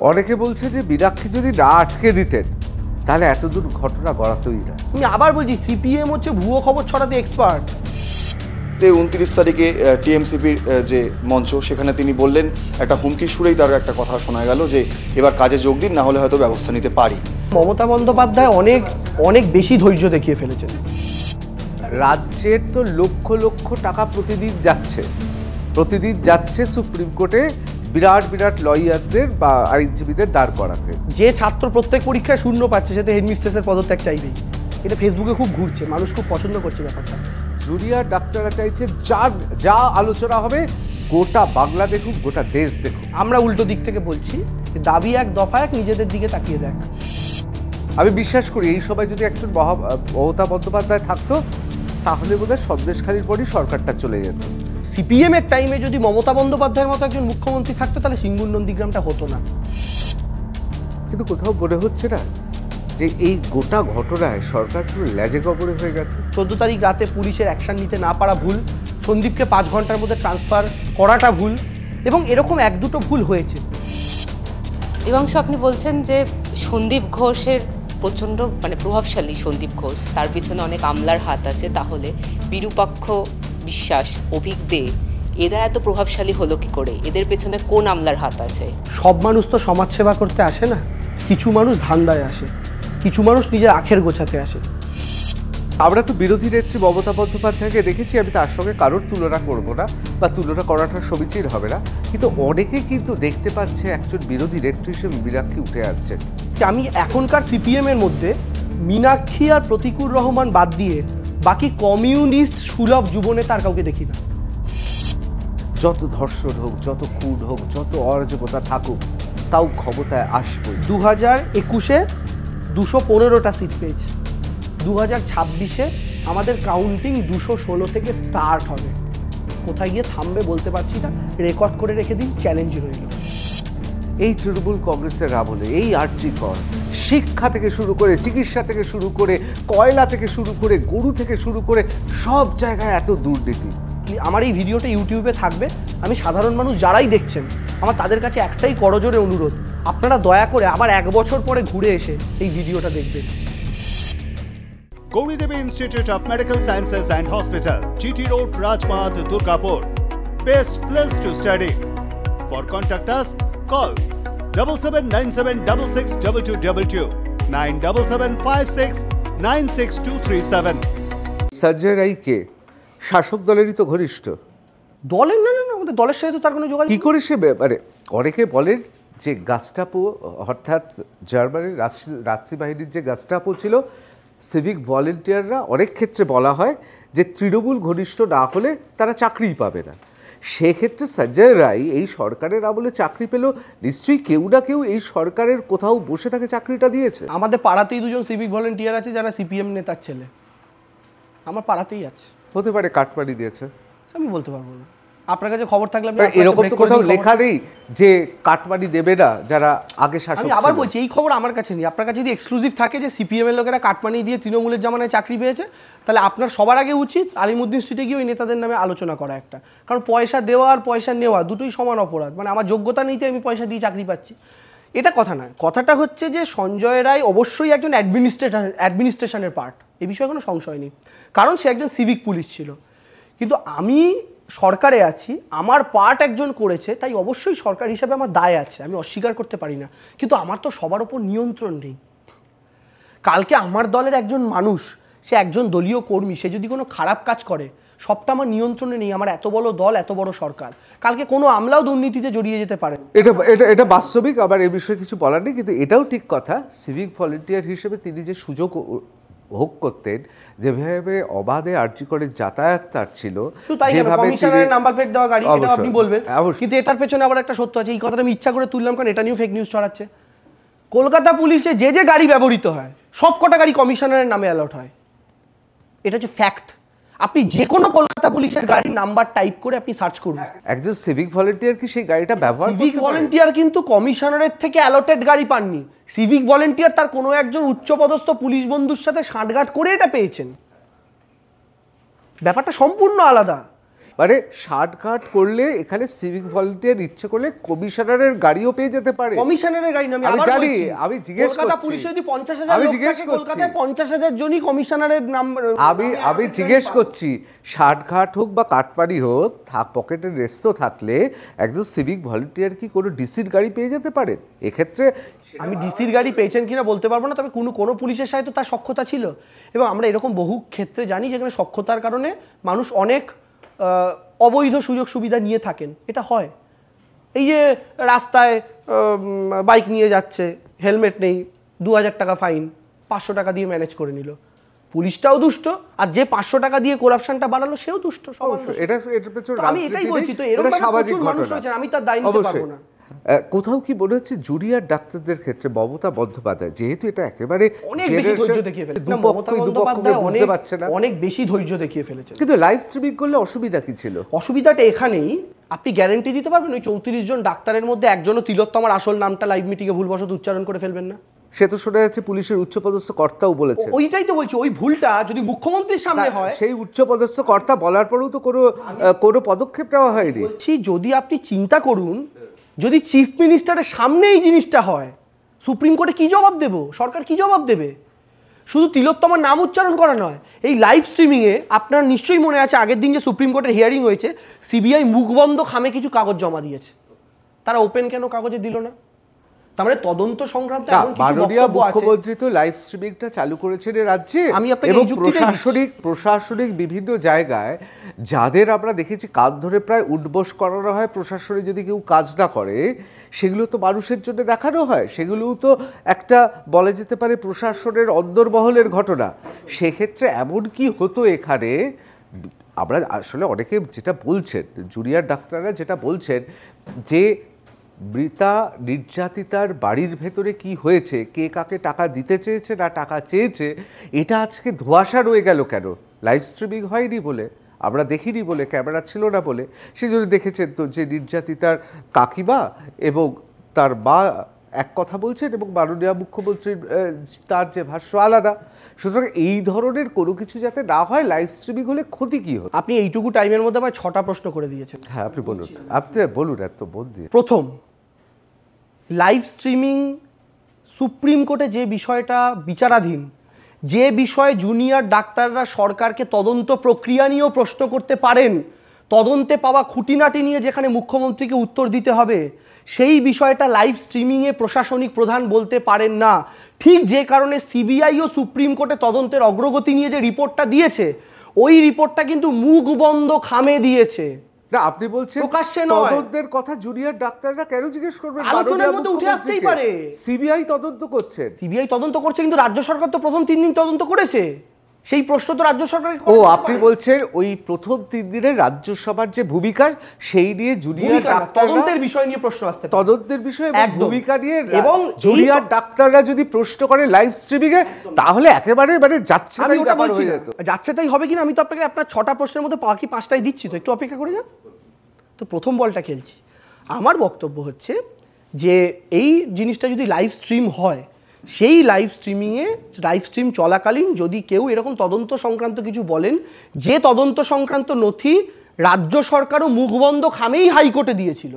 অনেকে বলছে যে মীনাক্ষী যদি না আটকে দিতেন তাহলে এতদূর ঘটনা গড়াতই না। আমি আবার বলছি সিপিএম হচ্ছে ভুয়ো খবর ছড়াতে এক্সপার্ট। 29 তারিখে টিএমসিপির যে মঞ্চ সেখানে তিনি বললেন একটা হুমকি সুরেই তার একটা কথা শোনা গেল যে এবার কাজে যোগ দিন, না হলে হয়তো ব্যবস্থা নিতে পারি। মমতা বন্দ্যোপাধ্যায় অনেক বেশি ধৈর্য দেখিয়ে ফেলেছেন। রাজ্যের তো লক্ষ লক্ষ টাকা প্রতিদিন যাচ্ছে সুপ্রিম কোর্টে বিরাট বিরাট লয়ারদের বা আইনজীবীদের দাঁড় করাতে। যে ছাত্র প্রত্যেক পরীক্ষায় শূন্য পাচ্ছে সেটা হেডমিস্ট্রেসের পদত্যাগ চাইবেই। এটা ফেসবুকে খুব ঘুরছে, মানুষ খুব পছন্দ করছে ব্যাপারটা। জুনিয়র ডাক্তাররা চাইছে যা আলোচনা হবে গোটা বাংলা দেখুক, গোটা দেশ দেখুক। আমরা উল্টো দিক থেকে বলছি দাবি এক দফা এক, নিজেদের দিকে তাকিয়ে দেখ। আমি বিশ্বাস করি এই সবাই যদি একজন মমতা বন্দ্যোপাধ্যায় থাকতো তাহলে বোধহয় সন্দেশখালীর পরই সরকারটা চলে যেত। সিপিএম এর টাইমে যদি মমতা বন্দ্যোপাধ্যায়ের মতো একজন মুখ্যমন্ত্রী থাকতো তাহলে সিঙ্গুর নন্দীগ্রামটা হতো না। কিন্তু কোথাও মনে হচ্ছে না যে এই গোটা ঘটনায় সরকার পুরো লেজে গবরে হয়ে গেছে। 14 তারিখ রাতে পুলিশের অ্যাকশন নিতে না পারা ভুল, সন্দীপকে 5 ঘন্টার মধ্যে ট্রান্সফার করাটা ভুল, এবং এরকম এক দুটো ভুল হয়েছে। এবং আপনি বলছেন যে সন্দীপ ঘোষের প্রচণ্ড প্রভাবশালী সন্দীপ ঘোষ, তার পিছনে অনেক আমলার হাত আছে, তাহলে বিরূপাক্ষ বিশ্বাস, অভিক দে এরা এত প্রভাবশালী হলো কি করে? এদের পেছনে কোন আমলার হাত আছে? সব মানুষ তো সমাজসেবা করতে আসে না, কিছু মানুষ ধান্দায় আসে, কিছু মানুষ নিজের আখের গোছাতে আসে। আমরা তো বিরোধী নেত্রী মমতা বন্দ্যোপাধ্যায়কে দেখেছি, আমি তার সঙ্গে কারোর তুলনা করব না বা তুলনা করাটা সমীচীন হবে না, কিন্তু অনেকে কিন্তু দেখতে পাচ্ছে একজন বিরোধী নেত্রী হিসেবে মীনাক্ষী উঠে আসছেন। আমি এখনকার সিপিএম এর মধ্যে মীনাক্ষী আর প্রতিকুর রহমান বাদ দিয়ে বাকি কমিউনিস্ট সুলভ যুবনেতা আর কাউকে দেখি না। যত ধর্ষণ হোক, যত খুন হোক, যত অরাজকতা থাকুক, তাও ক্ষমতায় আসবে। 2021-এ 215টা সিট পেয়েছে, 2026-এ আমাদের কাউন্টিং 216 থেকে স্টার্ট হবে। কোথায় গিয়ে থামবে বলতে পারছি না, রেকর্ড করে রেখে দিন, চ্যালেঞ্জ রইল। এই তৃণমূল কংগ্রেসের আমলে এই আর্যিকর শিক্ষা থেকে শুরু করে, চিকিৎসা থেকে শুরু করে, কয়লা থেকে শুরু করে, গরু থেকে শুরু করে সব জায়গায় এত দুর্নীতি। আমার এই ভিডিওটা ইউটিউবে থাকবে, আমি সাধারণ মানুষ যারাই দেখছেন আমার তাদের কাছে একটাই করজোরে অনুরোধ, আপনারা দয়া করে আবার 1 বছর পরে ঘুরে এসে এই ভিডিওটা দেখবেন। Gauri Devi Institute of Medical Sciences and Hospital, GT Road, Rajpath, Durgapur. Best place to study. For contact us, call 7797662222, 9775696237. Sanjay রায়কে শাসক দলেরই তো ঘনিষ্ঠ। দলের না, আমাদের দলের সাথে তো তার কোনো যোগাযোগ। কি করে সে অনেকে বলেন যে গাস্টাপো অর্থাৎ জার্মানির রাষ্ট্রীয় বাহিনীর যে গাস্টাপো ছিল, সিভিক ভলেন্টিয়াররা অনেক ক্ষেত্রে বলা হয় যে তৃণমূল ঘনিষ্ঠ না হলে তারা চাকরিই পাবে না। সেক্ষেত্রে সঞ্জয় রায় এই সরকারের আমলে চাকরি পেল, নিশ্চয়ই কেউ না কেউ এই সরকারের কোথাও বসে থাকে চাকরিটা দিয়েছে। আমাদের পাড়াতেই 2জন সিভিক ভলেন্টিয়ার আছে যারা সিপিএম নেতার ছেলে, আমার পাড়াতেই আছে। হতে পারে কাটমানি দিয়েছে, আমি বলতে পারবো না, আপনার কাছে খবর থাকলে। এরকম তো কোথাও লেখা নেই যে কাটমানি দেবে না যারা আগে শাসক। আমি আবার বলছি এই খবর আমার কাছে নেই। আপনার কাছে যদি এক্সক্লুসিভ থাকে যে সিপিএম এর লোকেরা কাটমানি দিয়ে তৃণমূলের জামানায় চাকরি পেয়েছে, তাহলে আপনার সবার আগে উচিত আলিমুদ্দিন স্ট্রিটে গিয়ে ওই নেতাদের নামে আলোচনা করা একটা। কারণ পয়সা দেওয়া আর পয়সা নেওয়া দুটোই সমান অপরাধ। আমার যোগ্যতা নেই আমি পয়সা দিয়ে চাকরি পাচ্ছি, এটা কথা না। কথাটা হচ্ছে যে সঞ্জয় রায় অবশ্যই একজন অ্যাডমিনিস্ট্রেশনের পার্ট, এ বিষয়ে কোনো সংশয় নেই, কারণ সে একজন সিভিক পুলিশ ছিল। কিন্তু আমি সরকারে আছি, আমার পার্ট একজন করেছে, তাই অবশ্যই সরকার হিসাবে আমার দায় আছে, আমি অস্বীকার করতে পারি না। কিন্তু আমার তো সবার ওপর নিয়ন্ত্রণ নেই। কালকে আমার দলের একজন মানুষ, সে একজন দলীয় কর্মী, সে যদি কোনো খারাপ কাজ করে, সবটা আমার নিয়ন্ত্রণে নেই। আমার এত বড় দল, এত বড় সরকার, কালকে কোনো আমলাও দুর্নীতিতে জড়িয়ে যেতে পারে। এটা বাস্তবিক, আবার এ বিষয়ে কিছু বলার নেই। কিন্তু এটাও ঠিক কথা, সিভিক ভলেন্টিয়ার হিসেবে তিনি যে সুযোগ ভোগ করতেন, যেভাবে অবাধে আর্জি করে যাতায়াত তার ছিল, যেভাবে নাম্বার প্লেট দেওয়া গাড়ি, এটা আপনি বলবেন। কিন্তু এটার পেছনে আবার একটা সত্য আছে, এই কথাটা আমি ইচ্ছা করে তুললাম কারণ এটা নিয়েও ফেক নিউজ ছড়াচ্ছে। কলকাতা পুলিশে যে গাড়ি ব্যবহৃত হয় সব কটা গাড়ি কমিশনারের নামে অ্যালাউট হয়, এটা হচ্ছে ফ্যাক্ট। আপনি যে কোনো কলকাতা পুলিশের গাড়ির নাম্বার টাইপ করে আপনি সার্চ করুন। একজন সিভিক ভলেন্টিয়ার কি সেই গাড়িটা ব্যবহার করতে পারে? সিভিক ভলেন্টিয়ার কিন্তু কমিশনারের থেকে অ্যালটেড গাড়ি পাননি। সিভিক ভলেন্টিয়ার তার কোনো একজন উচ্চপদস্থ পুলিশ বন্ধুর সাথে সাঁঠগাঁঠ করে এটা পেয়েছেন। ব্যাপারটা সম্পূর্ণ আলাদা। মানে ষাটঘাট করলে এখানে সিভিক ভলেন্টিয়ার ইচ্ছে করলে কমিশনারের গাড়িও পেয়ে যেতে পারে। কমিশনারের গাড়ি না, আমি আবার জানি, বলছি, আমি জিজ্ঞেস কলকাতা করছি। পুলিশে যদি 50,000 আমি লোক জিজ্ঞেস থাকে, করছি। কলকাতায় 50,000 জনই কমিশনারের নাম। আমি জিজ্ঞেস করছি, ষাটঘাট হোক বা কাটমারি হোক, পকেটের রেস্ট থাকলে একজন সিভিক ভলেন্টিয়ার কি কোনো ডিসির গাড়ি পেয়ে যেতে পারেন? এক্ষেত্রে আমি ডিসির গাড়ি পেয়েছেন কিনা বলতে পারবো না, তবে কোনো পুলিশের সাথে তো তার সক্ষতা ছিল, এবং আমরা এরকম বহু ক্ষেত্রে জানি যেখানে সক্ষতার কারণে মানুষ অনেক অবৈধ সুযোগ সুবিধা নিয়ে থাকেন। এটা হয়, এই যে রাস্তায় বাইক নিয়ে যাচ্ছে, হেলমেট নেই, 2000 টাকা ফাইন, 500 টাকা দিয়ে ম্যানেজ করে নিল, পুলিশটাও দুষ্ট, আর যে 500 টাকা দিয়ে করাপশনটা বাড়ালো সেও দুষ্ট। এটার পেছনে আমি এটাই বলছি, তো এরকম সামাজিক মানুষ ঘটনা। হয়েছে, আমি তার দায় নিতে পারবো না। কোথাও কি মনে হচ্ছে জুনিয়র ডাক্তারদের ক্ষেত্রে মমতা বন্দ্যোপাধ্যায়, যেহেতু এটা একেবারে অনেক বেশি ধৈর্য দেখিয়ে ফেলেছে, দুপক্ষকে বুঝতে পারছে না, অনেক বেশি ধৈর্য দেখিয়ে ফেলেছে। কিন্তু লাইভ স্ট্রিমিং করলে অসুবিধা কি ছিল? অসুবিধাটা এখানেই, আপনি গ্যারান্টি দিতে পারবেন ওই 34 জন ডাক্তারের মধ্যে একজনও তিলোত্তমার আসল নামটা লাইভ মিটিংয়ে ভুলবশত উচ্চারণ করে ফেলবেন না? সে তো শোনা যাচ্ছে পুলিশের উচ্চপদস্থ কর্তাও বলেছে। ওইটাই তো বলছি, ওই ভুলটা যদি মুখ্যমন্ত্রীর সামনে হয়, সেই উচ্চপদস্থ কর্তা বলার পরেও তো কোনো পদক্ষেপ নেওয়া হয়নি। বলছি যদি আপনি চিন্তা করুন, যদি চিফ মিনিস্টারের সামনে এই জিনিসটা হয়, সুপ্রিম কোর্টে কি জবাব দেব, সরকার কি জবাব দেবে? শুধু তিলোত্তমার নাম উচ্চারণ করা নয়, এই লাইভ স্ট্রিমিংয়ে আপনার নিশ্চয়ই মনে আছে আগের দিন যে সুপ্রিম কোর্টের হিয়ারিং হয়েছে, সিবিআই মুখবন্ধ খামে কিছু কাগজ জমা দিয়েছে, তারা ওপেন কেন কাগজে দিল না? তার মানে তদন্ত সংক্রান্ত মাননীয় মুখ্যমন্ত্রী তো লাইভ স্ট্রিমিংটা চালু করেছেন রাজ্যে, এবং প্রশাসনিক বিভিন্ন জায়গায় যাদের আমরা দেখেছি কাঁধ ধরে প্রায় উঠবোস করানো হয়, প্রশাসনে যদি কেউ কাজ না করে সেগুলো তো মানুষের জন্য দেখানো হয়, সেগুলোও তো একটা বলা যেতে পারে প্রশাসনের অন্দরমহলের ঘটনা। সেক্ষেত্রে এমন কি হতো এখানে, আমরা আসলে অনেকে যেটা বলছেন, জুনিয়র ডাক্তাররা যেটা বলছেন যে মৃতা নির্যাতিতার বাড়ির ভেতরে কি হয়েছে, কে কাকে টাকা দিতে চেয়েছে না টাকা চেয়েছে, এটা আজকে ধোঁয়াশা রয়ে গেল কেন? লাইভ স্ট্রিমিং হয়নি বলে, আমরা দেখিনি বলে, ক্যামেরা ছিল না বলে। সেই জন্য দেখেছেন তো যে নির্যাতিতার কাকিমা এবং তার মা এক কথা বলছেন এবং মাননীয় মুখ্যমন্ত্রীর তার যে ভাষ্য আলাদা। সুতরাং এই ধরনের কোনো কিছু যাতে না হয়, লাইভ স্ট্রিমিং হলে ক্ষতি কী হয়? আপনি এইটুকু টাইমের মধ্যে আমার 6টা প্রশ্ন করে দিয়েছেন। হ্যাঁ, আপনি বলুন, আপনি বলুন এত মন দিয়ে। প্রথম, লাইভ স্ট্রিমিং সুপ্রিম কোর্টে যে বিষয়টা বিচারাধীন, যে বিষয়ে জুনিয়র ডাক্তাররা সরকারকে তদন্ত প্রক্রিয়া নিয়েও প্রশ্ন করতে পারেন, তদন্তে পাওয়া খুঁটিনাটি নিয়ে যেখানে মুখ্যমন্ত্রীকে উত্তর দিতে হবে, সেই বিষয়টা লাইভ স্ট্রিমিংয়ে প্রশাসনিক প্রধান বলতে পারেন না। ঠিক যে কারণে সিবিআই ও সুপ্রিম কোর্টে তদন্তের অগ্রগতি নিয়ে যে রিপোর্টটা দিয়েছে, ওই রিপোর্টটা কিন্তু মুখ বন্ধ খামে দিয়েছে। না, আপনি বলছেন প্রকাশ্যে নয়। তদন্তের কথা জুনিয়র ডাক্তাররা কেন জিজ্ঞেস করবেন? আলোচনার মধ্যে উঠে আসতেই পারে। সিবিআই তদন্ত করছেন, সিবিআই তদন্ত করছে, কিন্তু রাজ্য সরকার তো প্রথম 3 দিন তদন্ত করেছে, সেই প্রশ্ন তো রাজ্য সরকারকে ও আপনি বলছেন ওই প্রথম 3 দিনের রাজ্যসভার যে ভূমিকা সেই নিয়ে জুনিয়র ডাক্তাররা তদন্তের বিষয় নিয়ে প্রশ্ন আসতে পারে, তদন্তের বিষয়ে ভূমিকা নিয়ে এবং জুনিয়র ডাক্তাররা যদি প্রশ্ন করে লাইভ স্ট্রিমিং এ, তাহলে একেবারে মানে যাচ্ছে তাই ব্যাপার হয়ে যেত। যাচ্ছে তাই হবে কিনা আমি তো আপনাকে আপনার 6টা প্রশ্নের মধ্যে বাকি 5টাই দিচ্ছি, তো একটু অপেক্ষা করে যান। তো প্রথম বলটা খেলছি। আমার বক্তব্য হচ্ছে যে এই জিনিসটা যদি লাইভ স্ট্রিম হয়, সেই লাইভ স্ট্রিম চলাকালীন যদি কেউ এরকম তদন্ত সংক্রান্ত কিছু বলেন, যে তদন্ত সংক্রান্ত নথি রাজ্য সরকারও মুখবন্ধ খামেই হাইকোর্টে দিয়েছিল,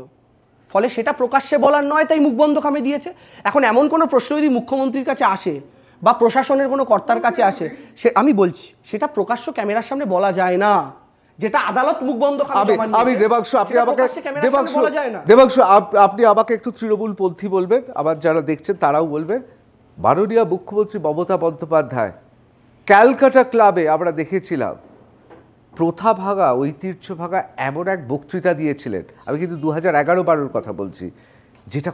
ফলে সেটা প্রকাশ্যে বলার নয়, তাই মুখবন্ধ খামে দিয়েছে। এখন এমন কোনো প্রশ্ন যদি মুখ্যমন্ত্রীর কাছে আসে বা প্রশাসনের কোনো কর্তার কাছে আসে, আমি বলছি সেটা প্রকাশ্য ক্যামেরার সামনে বলা যায় না, যেটা আদালত মুখবন্ধ খামে। আমি দেবাংশু, আপনি আমাকে একটু তৃণমূলপন্থী বলবেন, আবার যারা দেখছেন তারাও বলবেন। মাননীয় মুখ্যমন্ত্রী মমতা বন্দ্যোপাধ্যায় ক্যালকাটা ক্লাবে আমরা দেখেছিলাম প্রথা ভাঙা, ঐতিহ্য ভাঙা এমন এক বক্তৃতা দিয়েছিলেন। আমি কিন্তু 2011-12 কথা বলছি, যেটা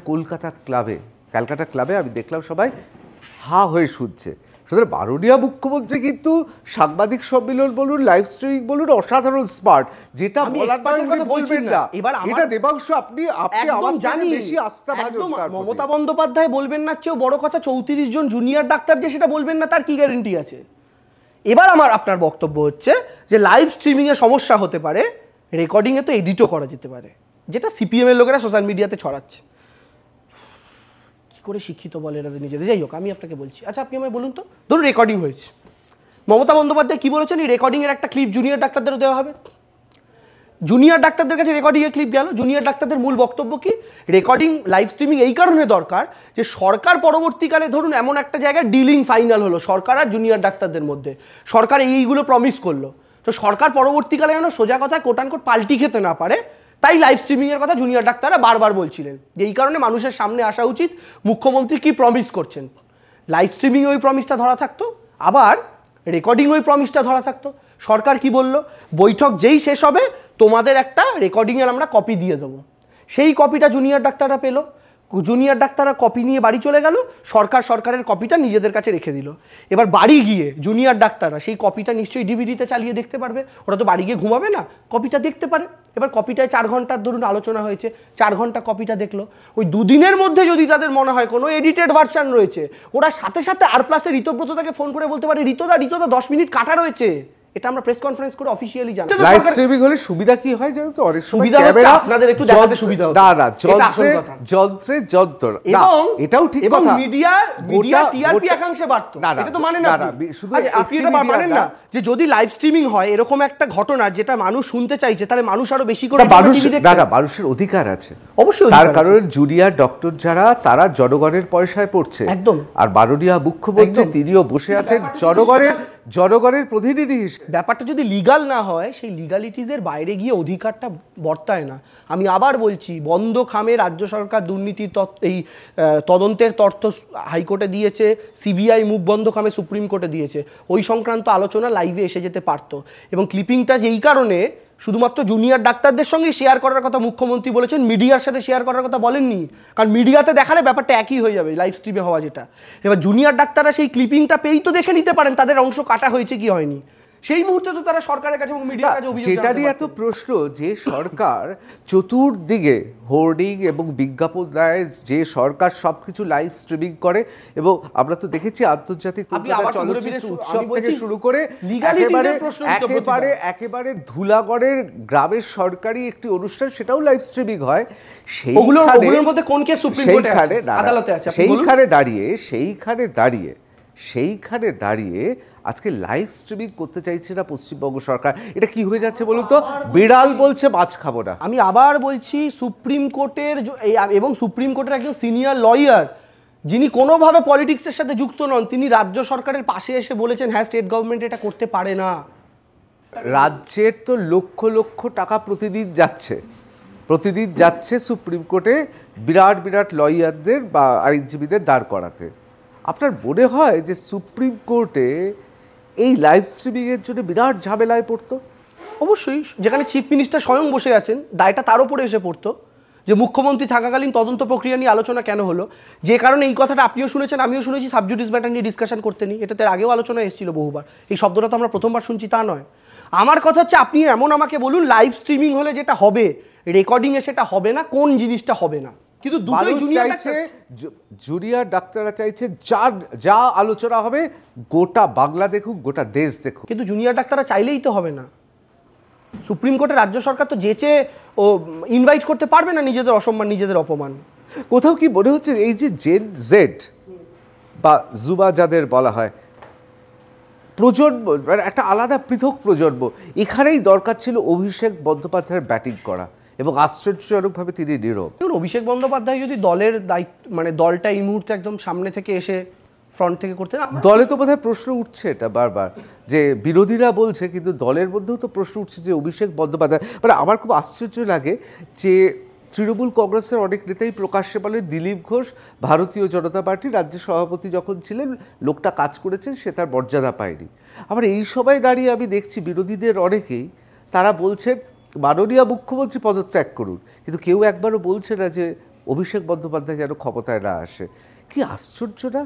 ক্যালকাটা ক্লাবে আমি দেখলাম সবাই হা হয়ে শুনছে। সুতরাং মাননীয় মুখ্যমন্ত্রী কিন্তু সাংবাদিক সম্মেলন বলুন, লাইভ স্ট্রিমিং বলুন, অসাধারণ স্মার্ট, যেটা বলার কথা বলবেন না। এবার এটা দেবাংশু আপনি আমার জানি বেশি আস্থাভাজন। মমতা বন্দ্যোপাধ্যায় বলবেন না চেয়েও বড় কথা 34 জন জুনিয়র ডাক্তার যে সেটা বলবেন না, তার কি গ্যারান্টি আছে? এবার আপনার বক্তব্য হচ্ছে যে লাইভ স্ট্রিমিং এ সমস্যা হতে পারে, রেকর্ডিং এ তো এডিটও করা যেতে পারে, যেটা সিপিএম এর লোকেরা সোশ্যাল মিডিয়াতে ছড়াচ্ছে। করে শিক্ষিত বলে এরা নিজেদের। যাই হোক, আমি আপনাকে বলছি, আচ্ছা আপনি আমায় বলুন তো, ধরুন রেকর্ডিং হয়েছে, মমতা বন্দ্যোপাধ্যায় কি বলেছেন, এই রেকর্ডিংয়ের একটা ক্লিপ জুনিয়র ডাক্তারদেরও দেওয়া হবে। জুনিয়র ডাক্তারদের কাছে রেকর্ডিংয়ে ক্লিপ গেল। জুনিয়র ডাক্তারদের মূল বক্তব্য কি, রেকর্ডিং লাইভ স্ট্রিমিং এই কারণে দরকার যে সরকার পরবর্তীকালে ধরুন এমন একটা জায়গায় ডিলিং ফাইনাল হলো সরকার আর জুনিয়র ডাক্তারদের মধ্যে, সরকার এইগুলো প্রমিস করলো, তো সরকার পরবর্তীকালে যেন সোজা কথায় কোটানকোট পাল্টি খেতে না পারে, তাই লাইভ স্ট্রিমিংয়ের কথা জুনিয়র ডাক্তাররা বারবার বলছিলেন যে এই কারণে মানুষের সামনে আসা উচিত, মুখ্যমন্ত্রী কি প্রমিস করছেন। লাইভ স্ট্রিমিংয়ে ওই প্রমিসটা ধরা থাকতো, আবার রেকর্ডিং ওই প্রমিসটা ধরা থাকতো। সরকার কি বলল, বৈঠক যেই শেষ হবে তোমাদের একটা রেকর্ডিংয়ের আমরা কপি দিয়ে দেবো। সেই কপিটা জুনিয়র ডাক্তাররা পেলো, জুনিয়র ডাক্তাররা কপি নিয়ে বাড়ি চলে গেল, সরকারের কপিটা নিজেদের কাছে রেখে দিল। এবার বাড়ি গিয়ে জুনিয়র ডাক্তাররা সেই কপিটা নিশ্চয়ই ডিভিডিতে চালিয়ে দেখতে পারবে, ওরা তো বাড়ি গিয়ে ঘুমাবে না, কপিটা দেখতে পারে। এবার কপিটায় 4 ঘন্টার ধরুন আলোচনা হয়েছে, 4 ঘন্টা কপিটা দেখলো, ওই 2 দিনের মধ্যে যদি তাদের মনে হয় কোনো এডিটেড ভার্সান রয়েছে, ওরা সাথে সাথে R+-এর ঋতব্রতদাকে ফোন করে বলতে পারে, ঋতদা 10 মিনিট কাটা রয়েছে, এটা আমরা প্রেস কনফারেন্স করে অফিশিয়ালি জানাই। লাইভ স্ট্রিমিং হলে সুবিধা কি হয় জানো তো, অনেক সময় সুবিধা হচ্ছে ক্যামেরা আপনাদের একটু দেখাতে সুবিধা হচ্ছে, না যন্ত্রে এবং এটাও ঠিক এবং কথা, মিডিয়া টিআরপি একাংশে বাড়তো, এটা তো মানে না শুধু আপনি এটা মানেন না যে যদি লাইভ স্ট্রিমিং হয় এরকম একটা ঘটনা যেটা মানুষ শুনতে চাইছে, তাহলে মানুষ আরো বেশি করে মানুষের অধিকার আছে অবশ্যই, তার কারণে জুনিয়র ডক্টর যারা তারা জনগণের পয়সায় পড়ছে একদম, আর মাননীয় মুখ্যমন্ত্রী তিনিও বসে আছেন জনগণের প্রতিনিধি হিসেবে। ব্যাপারটা যদি লিগাল না হয়, সেই লিগালিটিজের বাইরে গিয়ে অধিকারটা বর্তায় না। আমি আবার বলছি, বন্ধ খামে রাজ্য সরকার দুর্নীতির এই তদন্তের তথ্য হাইকোর্টে দিয়েছে, সিবিআই মুখ বন্ধ খামে সুপ্রিম কোর্টে দিয়েছে, ওই সংক্রান্ত আলোচনা লাইভে এসে যেতে পারতো। এবং ক্লিপিংটা যেই কারণে শুধুমাত্র জুনিয়র ডাক্তারদের সঙ্গে শেয়ার করার কথা মুখ্যমন্ত্রী বলেছেন, মিডিয়ার সাথে শেয়ার করার কথা বলেননি, কারণ মিডিয়াতে দেখালে ব্যাপারটা একই হয়ে যাবে লাইভ স্ট্রিমে হওয়া যেটা। এবার জুনিয়র ডাক্তাররা সেই ক্লিপিংটা পেয়েই তো দেখে নিতে পারেন তাদের অংশ কাটা হয়েছে কি হয়নি, সেই মুহূর্তে তো তারা সরকারের কাছে এবং মিডিয়ার কাছে অভিযোগ। যেটা নিয়ে এত প্রশ্ন যে সরকার চতুর্দিকে হোর্ডিং এবং বিজ্ঞাপন দেয়, যে সরকার সবকিছু লাইভ স্ট্রিমিং করে, এবং আমরা তো দেখেছি আন্তর্জাতিক চলচ্চিত্র উৎসব থেকে শুরু করে একেবারে ধুলাগড়ের গ্রামের সরকারি একটি অনুষ্ঠান, সেটাও লাইভ স্ট্রিমিং হয়। সেইখানে দাঁড়িয়ে আজকে লাইভ স্ট্রিমিং করতে চাইছে না পশ্চিমবঙ্গ সরকার। এটা কি হয়ে যাচ্ছে বলুন তো, বিড়াল বলছে মাছ খাবো না। আমি আবার বলছি, সুপ্রিম কোর্টের এবং সুপ্রিম কোর্টের একজন সিনিয়র লয়ার যিনি কোনোভাবে পলিটিক্সের সাথে যুক্ত নন, তিনি রাজ্য সরকারের পাশে এসে বলেছেন হ্যাঁ স্টেট গভর্নমেন্ট এটা করতে পারে না। রাজ্যের তো লক্ষ লক্ষ টাকা প্রতিদিন যাচ্ছে সুপ্রিম কোর্টে বিরাট লয়ারদের বা আইনজীবীদের দাঁড় করাতে। আপনার মনে হয় যে সুপ্রিম কোর্টে এই লাইভ স্ট্রিমিংয়ের জন্য বিরাট ঝামেলায় পড়তো? অবশ্যই, যেখানে চিফ মিনিস্টার স্বয়ং বসে আছেন, দায়টা তার উপরে এসে পড়তো যে মুখ্যমন্ত্রী থাকাকালীন তদন্ত প্রক্রিয়া নিয়ে আলোচনা কেন হলো, যে কারণে এই কথাটা আপনিও শুনেছেন আমিও শুনেছি, সাবজুডিস ম্যাটার নিয়ে ডিসকাশন করতে নিই, এটাতে আগেও আলোচনা এসেছিল বহুবার, এই শব্দটা তো আমরা প্রথমবার শুনছি তা নয়। আমার কথা হচ্ছে আপনি এমন আমাকে বলুন লাইভ স্ট্রিমিং হলে যেটা হবে, রেকর্ডিংয়ে সেটা হবে না, কোন জিনিসটা হবে না? কিন্তু জুনিয়র ডাক্তাররা চাইছে যা আলোচনা হবে গোটা বাংলা দেখুক, গোটা দেশ দেখুক। কিন্তু জুনিয়র ডাক্তাররা চাইলেই তো হবে না। সুপ্রিম কোর্টে রাজ্য সরকার তো যেচে ও ইনভাইট করতে পারবে না নিজেদের অসম্মান, নিজেদের অপমান। কোথাও কি মনে হচ্ছে এই যে জেন জেড বা যুবা যাদের বলা হয় প্রজন্ম, মানে একটা আলাদা পৃথক প্রজন্ম, এখানেই দরকার ছিল অভিষেক বন্দ্যোপাধ্যায়ের ব্যাটিং করা, এবং আশ্চর্যজনকভাবে তিনি নীরব। অভিষেক বন্দ্যোপাধ্যায় যদি দলের দায়িত্ব, মানে দলটা এই মুহূর্তে একদম সামনে থেকে এসে ফ্রন্ট থেকে করতে, দলে তো বোধহয় প্রশ্ন উঠছে এটা বারবার, যে বিরোধীরা বলছে, কিন্তু দলের মধ্যেও তো প্রশ্ন উঠছে যে অভিষেক বন্দ্যোপাধ্যায়, মানে আমার খুব আশ্চর্য লাগে যে তৃণমূল কংগ্রেসের অনেক নেতাই প্রকাশ্যে বলে দিলীপ ঘোষ ভারতীয় জনতা পার্টির রাজ্য সভাপতি যখন ছিলেন লোকটা কাজ করেছেন, সে তার মর্যাদা পায়নি। আবার এই সবাই দাঁড়িয়ে আমি দেখছি বিরোধীদের অনেকেই তারা বলছেন মাননীয় মুখ্যমন্ত্রী পদত্যাগ করুন, কিন্তু কেউ একবারও বলছে না যে অভিষেক বন্দ্যোপাধ্যায় যেন ক্ষমতায় না আসে। কি আশ্চর্য না?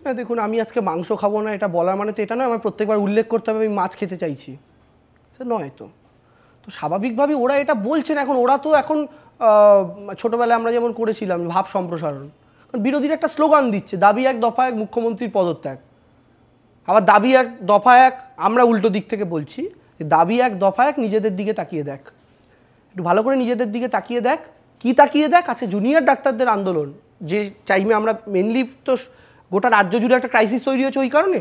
না দেখুন, আমি আজকে মাংস খাবো না এটা বলার মানে তো এটা নয় আমার প্রত্যেকবার উল্লেখ করতে হবে আমি মাছ খেতে চাইছি, সে নয় তো। তো স্বাভাবিকভাবে ওরা এটা বলছেন, এখন ওরা তো এখন ছোটোবেলায় আমরা যেমন করেছিলাম ভাব সম্প্রসারণ, কারণ বিরোধীরা একটা স্লোগান দিচ্ছে দাবি 1 দফা 1 মুখ্যমন্ত্রীর পদত্যাগ, আবার দাবি 1 দফা 1 আমরা উল্টো দিক থেকে বলছি দাবি 1 দফা 1 নিজেদের দিকে তাকিয়ে দেখ, একটু ভালো করে নিজেদের দিকে তাকিয়ে দেখ। কি তাকিয়ে দেখ? আছে জুনিয়র ডাক্তারদের আন্দোলন, যে টাইমে আমরা মেনলি তো গোটা রাজ্য জুড়ে একটা ক্রাইসিস তৈরি হয়েছে, ওই কারণে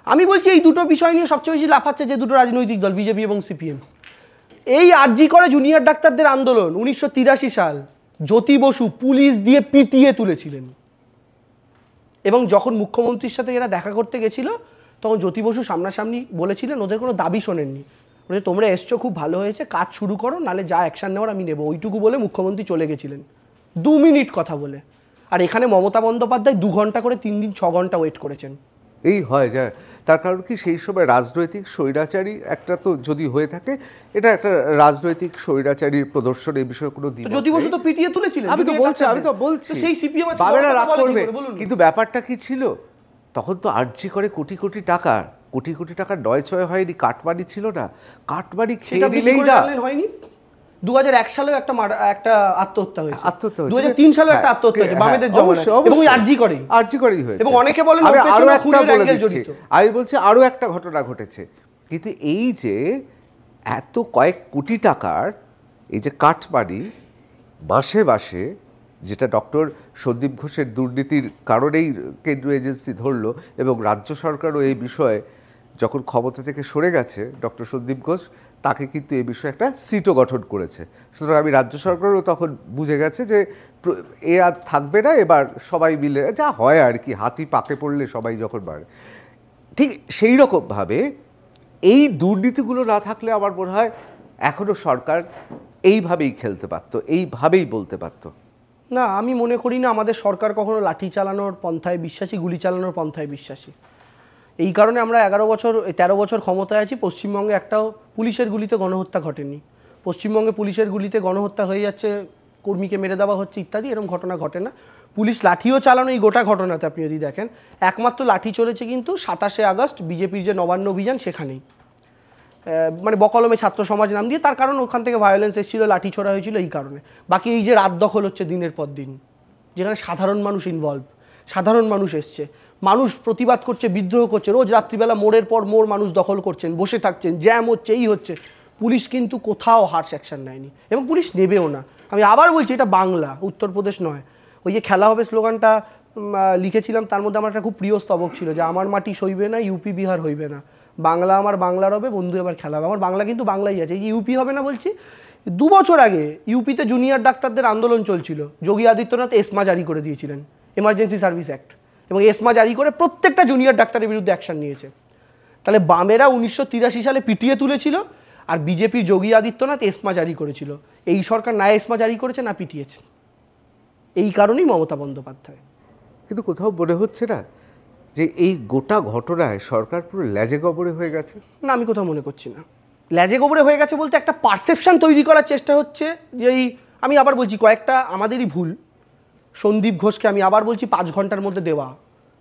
আমি বলছি এই দুটো বিষয় নিয়ে সবচেয়ে বেশি লাফাচ্ছে যে দুটো রাজনৈতিক দল, বিজেপি এবং সিপিএম। এই আরজি করে জুনিয়র ডাক্তারদের আন্দোলন 1983 সাল জ্যোতি বসু পুলিশ দিয়ে পিটিয়ে তুলেছিলেন, এবং যখন মুখ্যমন্ত্রীর সাথে এরা দেখা করতে গেছিল তখন জ্যোতি বসু সামনাসামনি বলেছিলেন ওদের কোনো দাবি শোনেননি, বলে তোমরা এসছো খুব ভালো হয়েছে, কাজ শুরু করো, নালে যা অ্যাকশন নেওয়ার আমি নেবো, ওইটুকু বলে মুখ্যমন্ত্রী চলে গেছিলেন 2 মিনিট কথা বলে। আর এখানে মমতা বন্দ্যোপাধ্যায় 2 ঘন্টা করে 3 দিন 6 ঘন্টা ওয়েট করেছেন। এই হয় যায়, তার কারণ কি সেই সময় রাজনৈতিক স্বৈরাচারী একটা তো যদি হয়ে থাকে, এটা একটা রাজনৈতিক স্বৈরাচারীর প্রদর্শন, এই বিষয়ে কোনো দ্বিমত জ্যোতি বসু নেই। তো পিটিয়ে তুলেছিলেন, আমি তো বলছি সেই সিপিএম বাবেরা রাগ করবে, কিন্তু ব্যাপারটা কি ছিল তখন তো আরজি করে কোটি কোটি টাকার নয় ছয় হয়নি, কাটমানি ছিল না, কাটমানি খেয়ে নিলেই না হয়নি। 2001 সালেও একটা আত্মহত্যা হয়েছে, আত্মহত্যা হয়েছে, 2003 সালেও একটা আত্মহত্যা হয়েছে বামেদের জমানায়, এবং ওই আরজি করেই হয়েছে। এবং অনেকে বলেন আমি আরো একটা বলে দিচ্ছি, আমি বলছি আরো একটা ঘটনা ঘটেছে, কিন্তু এই যে এত কয়েক কোটি টাকার এই যে কাটমানি মাসে মাসে, যেটা ডক্টর সন্দীপ ঘোষের দুর্নীতির কারণেই কেন্দ্রীয় এজেন্সি ধরলো, এবং রাজ্য সরকারও এই বিষয়ে যখন ক্ষমতা থেকে সরে গেছে ডক্টর সন্দীপ ঘোষ, তাকে কিন্তু এই বিষয়ে একটা সিটও গঠন করেছে। সুতরাং আমি রাজ্য সরকারও তখন বুঝে গেছে যে এ আর থাকবে না, এবার সবাই মিলে যা হয় আর কি, হাতি পাকে পড়লে সবাই যখন বাড়ে, ঠিক সেই রকমভাবে এই দুর্নীতিগুলো না থাকলে আমার মনে হয় এখনও সরকার এইভাবেই খেলতে পারতো, এইভাবেই বলতে পারতো। না, আমি মনে করি না আমাদের সরকার কখনো লাঠি চালানোর পন্থায় বিশ্বাসী, গুলি চালানোর পন্থায় বিশ্বাসী। এই কারণে আমরা 13 বছর ক্ষমতায় আছি, পশ্চিমবঙ্গে একটাও পুলিশের গুলিতে গণহত্যা ঘটেনি। পশ্চিমবঙ্গে পুলিশের গুলিতে গণহত্যা হয়ে যাচ্ছে, কর্মীকে মেরে দেওয়া হচ্ছে ইত্যাদি, এরকম ঘটনা ঘটে না। পুলিশ লাঠিও চালানো, এই গোটা ঘটনাতে আপনি যদি দেখেন, একমাত্র লাঠি চলেছে কিন্তু 27শে আগস্ট বিজেপির যে নবান্ন অভিযান সেখানেই, মানে বকলমে ছাত্র সমাজ নাম দিয়ে, তার কারণ ওখান থেকে ভায়োলেন্স এসেছিলো, লাঠি ছোড়া হয়েছিল এই কারণে। বাকি এই যে রাত দখল হচ্ছে দিনের পর দিন, যেখানে সাধারণ মানুষ ইনভলভ, সাধারণ মানুষ এসছে, মানুষ প্রতিবাদ করছে, বিদ্রোহ করছে, রোজ রাত্রিবেলা মোড়ের পর মোড় মানুষ দখল করছেন, বসে থাকছেন, জ্যাম হচ্ছে, এই হচ্ছে, পুলিশ কিন্তু কোথাও হার্শ অ্যাকশন নেয়নি, এবং পুলিশ নেবেও না। আমি আবার বলছি এটা বাংলা, উত্তরপ্রদেশ নয়। ওই যে খেলা হবে স্লোগানটা লিখেছিলাম, তার মধ্যে আমার একটা খুব প্রিয় স্তবক ছিল যে আমার মাটি সইবে না, ইউপি বিহার হইবে না, বাংলা আমার বাংলার হবে, বন্ধু এবার খেলা হবে। আমার বাংলা কিন্তু বাংলাই আছে, এই যে ইউপি হবে না বলছি, 2 বছর আগে ইউপিতে জুনিয়র ডাক্তারদের আন্দোলন চলছিল, যোগী আদিত্যনাথ এসমা জারি করে দিয়েছিলেন, এমার্জেন্সি সার্ভিস অ্যাক্ট, এবং এসমা জারি করে প্রত্যেকটা জুনিয়র ডাক্তারের বিরুদ্ধে অ্যাকশন নিয়েছে। তাহলে বামেরা 1983 সালে পিটিয়ে তুলেছিল, আর বিজেপির যোগী আদিত্যনাথ এসমা জারি করেছিল। এই সরকার না এসমা জারি করেছে না পিটিয়েছে, এই কারণেই মমতা বন্দ্যোপাধ্যায়। কিন্তু কোথাও মনে হচ্ছে না যে এই গোটা ঘটনায় সরকার পুরো ল্যাজে গবরে হয়ে গেছে? না, আমি কোথাও মনে করছি না ল্যাজে গোবরে হয়ে গেছে, বলতে একটা পারসেপশন তৈরি করার চেষ্টা হচ্ছে যে আমি আবার বলছি কয়েকটা আমাদেরই ভুল। সন্দীপ ঘোষকে আমি আবার বলছি 5 ঘন্টার মধ্যে দেওয়া,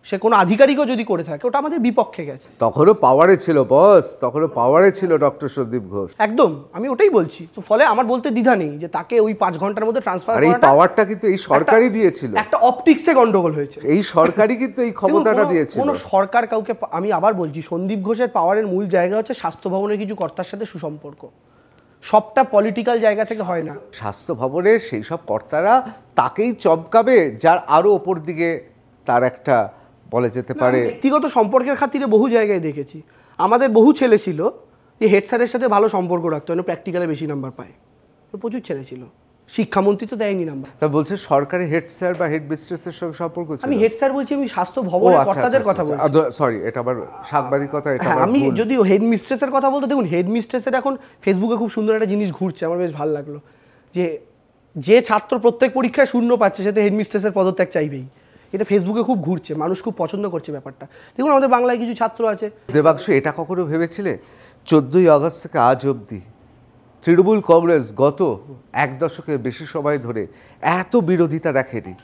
সে কোনো আধিকারিকও যদি করে থাকে ওটা আমাদের বিপক্ষে গেছে। তখনও পাওয়ারে ছিল বস, তখনও পাওয়ারে ছিল ডক্টর সন্দীপ ঘোষ, একদম, আমি ওটাই বলছি। তো ফলে আমার বলতে দ্বিধা নেই যে তাকে ওই 5 ঘন্টার মধ্যে ট্রান্সফার আর এই পাওয়ারটা কিন্তু এই সরকারই দিয়েছিল, একটা অপটিক্সে গন্ডগোল হয়েছে, এই সরকারই কিন্তু এই ক্ষমতাটা দিয়েছিল। কোনো সরকার কাউকে, আমি আবার বলছি সন্দীপ ঘোষের পাওয়ারের মূল জায়গা হচ্ছে স্বাস্থ্য ভবনের কিছু কর্তার সাথে সুসম্পর্ক, সবটা পলিটিক্যাল জায়গা থেকে হয় না। স্বাস্থ্য ভবনের সেই সব কর্তারা তাকেই চমকাবে যার আরো ওপর দিকে তার একটা বলে যেতে পারে ব্যক্তিগত সম্পর্কের খাতিরে বহু জায়গায় দেখেছি। আমাদের বহু ছেলে ছিল যে হেড স্যারের সাথে ভালো সম্পর্ক রাখতো, যেন প্র্যাকটিক্যালে বেশি নাম্বার পায়, প্রচুর ছেলে ছিল। শিক্ষামন্ত্রী তো দেয়নি নাম্বার। তা বলছে সরকারি হেড স্যার বা হেড মিস্ট্রেসের সঙ্গে সম্পর্ক ছিল? আমি হেড স্যার বলছি, আমি স্বাস্থ্য ভবনের কর্তাদের কথা বলছি। সরি, এটা আবার সাংবাদিকতা, এটা আমি যদি হেড মিস্ট্রেসের কথা বলতে, দেখুন হেড মিস্ট্রেসের এখন ফেসবুকে খুব সুন্দর একটা জিনিস ঘুরছে, আমার বেশ ভালো লাগলো, যে ছাত্র প্রত্যেক পরীক্ষায় 0 পাচ্ছে সে তো হেড মিস্ট্রেসের পদত্যাগ চাইবেই। এটা ফেসবুকে খুব ঘুরছে, মানুষ খুব পছন্দ করছে ব্যাপারটা। দেখুন আমাদের বাংলায় কিছু ছাত্র আছে। দেবাংশু, এটা কখনো ভেবেছিলে 14ই আগস্ট থেকে আজ অবধি তৃণমূল কংগ্রেস গত 1 দশকের বেশি সময় ধরে এত বিরোধিতা দেখেনি?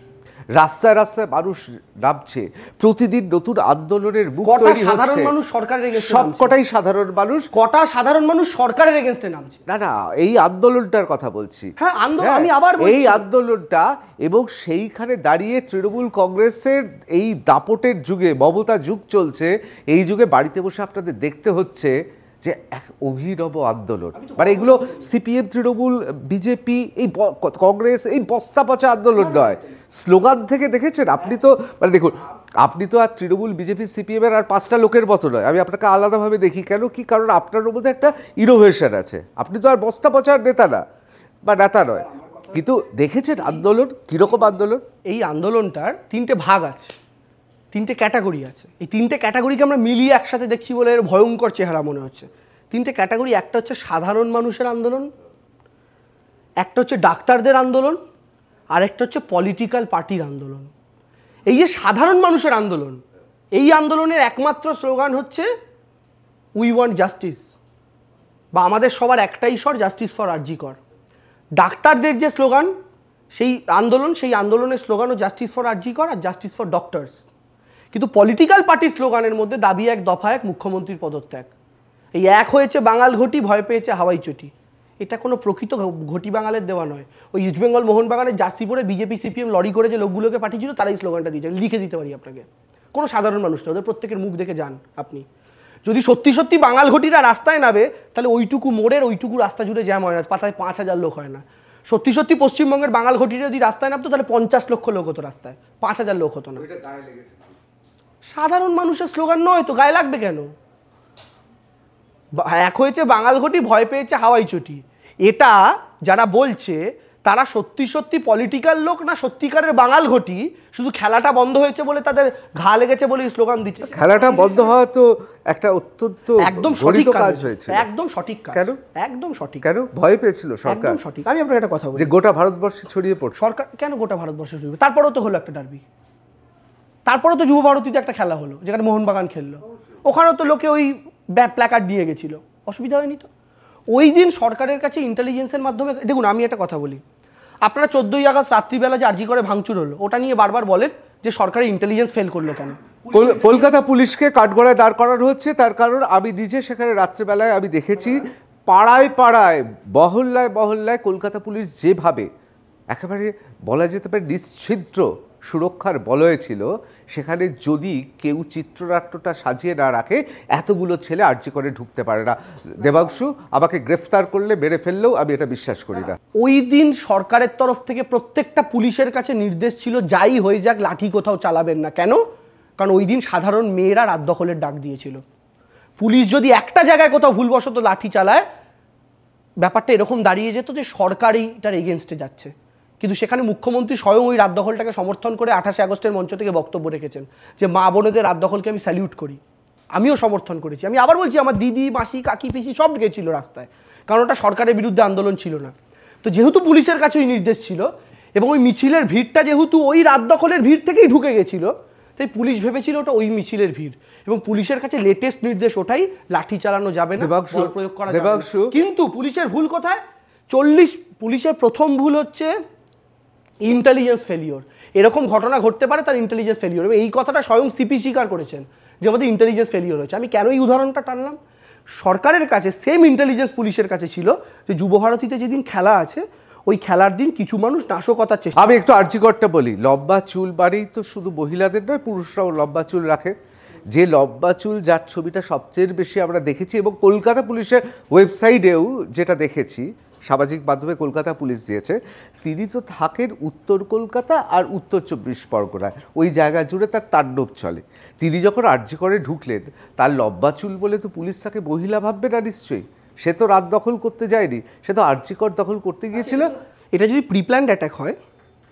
রাস্তায় রাস্তায় মানুষ নামছে, প্রতিদিন নতুন আন্দোলনের মুখ তৈরি হচ্ছে। সাধারণ মানুষ সরকারের এগেইনস্টে, সবকটাই সাধারণ মানুষ, কটা সাধারণ মানুষ সরকারের এগেইনস্টে নামছে। না এই আন্দোলনটার কথা বলছি। হ্যাঁ, আন্দোলন, আমি আবার বলছি এই আন্দোলনটা, এবং সেইখানে দাঁড়িয়ে তৃণমূল কংগ্রেসের এই দাপটের যুগে, মমতা যুগ চলছে, এই যুগে বাড়িতে বসে আপনাদের দেখতে হচ্ছে যে এক অভিনব আন্দোলন, মানে এগুলো সিপিএম, তৃণমূল, বিজেপি, এই কংগ্রেস, এই বস্তা পচা আন্দোলন নয়। স্লোগান থেকে দেখেছেন আপনি তো, মানে দেখুন আপনি তো আর তৃণমূল, বিজেপি, সিপিএমের আর 5টা লোকের মতো নয়, আমি আপনাকে আলাদাভাবে দেখি। কেন কি কারণ আপনার মধ্যে একটা ইনোভেশন আছে, আপনি তো আর বস্তা পচার নেতা না বা নেতা নয়। কিন্তু দেখেছেন আন্দোলন কীরকম আন্দোলন। এই আন্দোলনটার 3টে ভাগ আছে, 3টে ক্যাটাগরি আছে। এই 3টে ক্যাটাগরিকে আমরা মিলিয়ে একসাথে দেখছি বলে এর ভয়ঙ্কর চেহারা মনে হচ্ছে। 3টে ক্যাটাগরি, একটা হচ্ছে সাধারণ মানুষের আন্দোলন, একটা হচ্ছে ডাক্তারদের আন্দোলন, আর একটা হচ্ছে পলিটিক্যাল পার্টির আন্দোলন। এই যে সাধারণ মানুষের আন্দোলন, এই আন্দোলনের একমাত্র স্লোগান হচ্ছে উই ওয়ান্ট জাস্টিস, বা আমাদের সবার একটাই স্বর, জাস্টিস ফর আরজি কর। ডাক্তারদের যে স্লোগান, সেই আন্দোলনের স্লোগানও জাস্টিস ফর আরজি কর আর জাস্টিস ফর ডক্টরস। কিন্তু পলিটিক্যাল পার্টির স্লোগানের মধ্যে দাবি এক, দফা এক, মুখ্যমন্ত্রীর পদত্যাগ। এই এক হয়েছে বাঙাল ঘটি, ভয় পেয়েছে হাওয়াই চটি। এটা কোনো প্রকৃত ঘটি বাঙালের দেওয়া নয়। ওই ইস্টবেঙ্গল মোহনবাগানের জার্সি পরে বিজেপি সিপিএম লড়ি করে যে লোকগুলোকে পাঠিয়েছিল তারা এই স্লোগানটা দিয়েছে, লিখে দিতে পারি আপনাকে। কোনো সাধারণ মানুষ না, ওদের প্রত্যেকের মুখ দেখে যান আপনি। যদি সত্যি সত্যি বাঙাল ঘটিরা রাস্তায় নামে, তাহলে ওইটুকু মোড়ের ওইটুকু রাস্তা জুড়ে জ্যাম হয় না, পাতায় 5,000 লোক হয় না। সত্যি সত্যি পশ্চিমবঙ্গের বাঙাল ঘটিরা যদি রাস্তায় নামতো তাহলে 50 লক্ষ লোক হতো রাস্তায়, 5,000 লোক হতো না। সাধারণ মানুষের স্লোগান নয় তো, গায়ে লাগবে কেন? এক হয়েছে বাঙাল ঘটি, ভয় পেয়েছে হাওয়াই চটি। এটা যারা বলছে তারা সত্যি সত্যি পলিটিক্যাল লোক না সত্যিকারের বাঙাল ঘটি, শুধু খেলাটা বন্ধ হয়েছে বলে তাদের ঘা লেগেছে বলে স্লোগান দিচ্ছে। খেলাটা বন্ধ হওয়া তো একটা অত্যন্ত একদম সঠিক কাজ হয়েছে, একদম সঠিক কাজ। কেন? একদম সঠিক। কেন ভয় পেয়েছিল সরকার? একদম সঠিক। আমি আপনাকে একটা কথা বলি, যে গোটা ভারতবর্ষে ছড়িয়ে পড়ছে। সরকার কেন গোটা ভারতবর্ষে ছড়িয়ে? তারপরেও তো হলো একটা ডার্বি, তারপরেও তো যুব ভারতীতে একটা খেলা হলো যেখানে মোহনবাগান খেললো, ওখানেও তো লোকে ওই প্ল্যাকার্ড নিয়ে গেছিল, অসুবিধা হয়নি তো? ওই দিন সরকারের কাছে ইন্টেলিজেন্সের মাধ্যমে, দেখুন আমি একটা কথা বলি, আপনারা 14ই আগস্ট রাত্রিবেলা যে আরজি করে ভাঙচুর হলো, ওটা নিয়ে বারবার বলেন যে সরকারের ইন্টেলিজেন্স ফেল করলো কেন? কলকাতা পুলিশকে কাঠগড়ায় দাঁড় করানো হচ্ছে, তার কারণ আমি নিজে সেখানে রাত্রেবেলায় আমি দেখেছি পাড়ায় পাড়ায়, মহল্লায় মহল্লায় কলকাতা পুলিশ যেভাবে একেবারে বলা যেতে পারে নিশ্ছিদ্র সুরক্ষার বলয়ে ছিল, সেখানে যদি কেউ চিত্রনাট্যটা সাজিয়ে না রাখে এতগুলো ছেলে আরজি করে ঢুকতে পারে না। দেবাংশু, আমাকে গ্রেফতার করলে মেরে ফেললেও আমি এটা বিশ্বাস করি না। ওই দিন সরকারের তরফ থেকে প্রত্যেকটা পুলিশের কাছে নির্দেশ ছিল যাই হয়ে যাক লাঠি কোথাও চালাবেন না। কেন? কারণ ওই দিন সাধারণ মেয়েরা রাত দখলের ডাক দিয়েছিল। পুলিশ যদি একটা জায়গায় কোথাও ভুলবশত লাঠি চালায়, ব্যাপারটা এরকম দাঁড়িয়ে যেত যে সরকারই এটার এগেনস্টে যাচ্ছে। কিন্তু সেখানে মুখ্যমন্ত্রী স্বয়ং ওই রাত দখলটাকে সমর্থন করে 28 আগস্টের মঞ্চ থেকে বক্তব্য রেখেছেন যে মা বোনেদের রাত দখলকে আমি স্যালিউট করি। আমিও সমর্থন করেছি। আমি আবার বলছি, আমার দিদি, মাসি, কাকি, পিসি সব গেছিল রাস্তায়, কারণ ওটা সরকারের বিরুদ্ধে আন্দোলন ছিল না। তো যেহেতু পুলিশের কাছে ওই নির্দেশ ছিল এবং ওই মিছিলের ভিড়টা যেহেতু ওই রাত দখলের ভিড় থেকেই ঢুকে গেছিল, তাই পুলিশ ভেবেছিল ওটা ওই মিছিলের ভিড়। এবং পুলিশের কাছে লেটেস্ট নির্দেশ ওটাই, লাঠি চালানো যাবে না, বল প্রয়োগ করা যাবে না। কিন্তু পুলিশের ভুল কোথায়? পুলিশের প্রথম ভুল হচ্ছে ইন্টেলিজেন্স ফেলিওর। এরকম ঘটনা ঘটতে পারে, তার ইন্টেলিজেন্স ফেলিওর। এবং এই কথাটা স্বয়ং সিপি স্বীকার করেছেন যে আমাদের ইন্টেলিজেন্স ফেলিওর হয়েছে। আমি কেন এই উদাহরণটা টানলাম? সরকারের কাছে সেম ইন্টেলিজেন্স পুলিশের কাছে ছিল যে যুবভারতীতে যেদিন খেলা আছে ওই খেলার দিন কিছু মানুষ নাশকতার চেষ্টা। আমি একটু আরজিকরটা বলি, লম্বা চুল বাড়েই তো শুধু মহিলাদের নয়, পুরুষরাও লম্বা চুল রাখে। যে লম্বা চুল যার ছবিটা সবচেয়ে বেশি আমরা দেখেছি এবং কলকাতা পুলিশের ওয়েবসাইটেও যেটা দেখেছি, সামাজিক মাধ্যমে কলকাতা পুলিশ দিয়েছে, তিনি তো থাকেন উত্তর কলকাতা আর উত্তর 24 পরগনায়, ওই জায়গা জুড়ে তার তাণ্ডব চলে। তিনি যখন আরজি করে ঢুকলেন, তার লম্বা চুল বলে তো পুলিশ তাকে মহিলা ভাববে না নিশ্চয়ই। সে তো রাত দখল করতে যায়নি, সে তো আরজিকর দখল করতে গিয়েছিল। এটা যদি প্রিপ্ল্যান্ড অ্যাটাক হয়,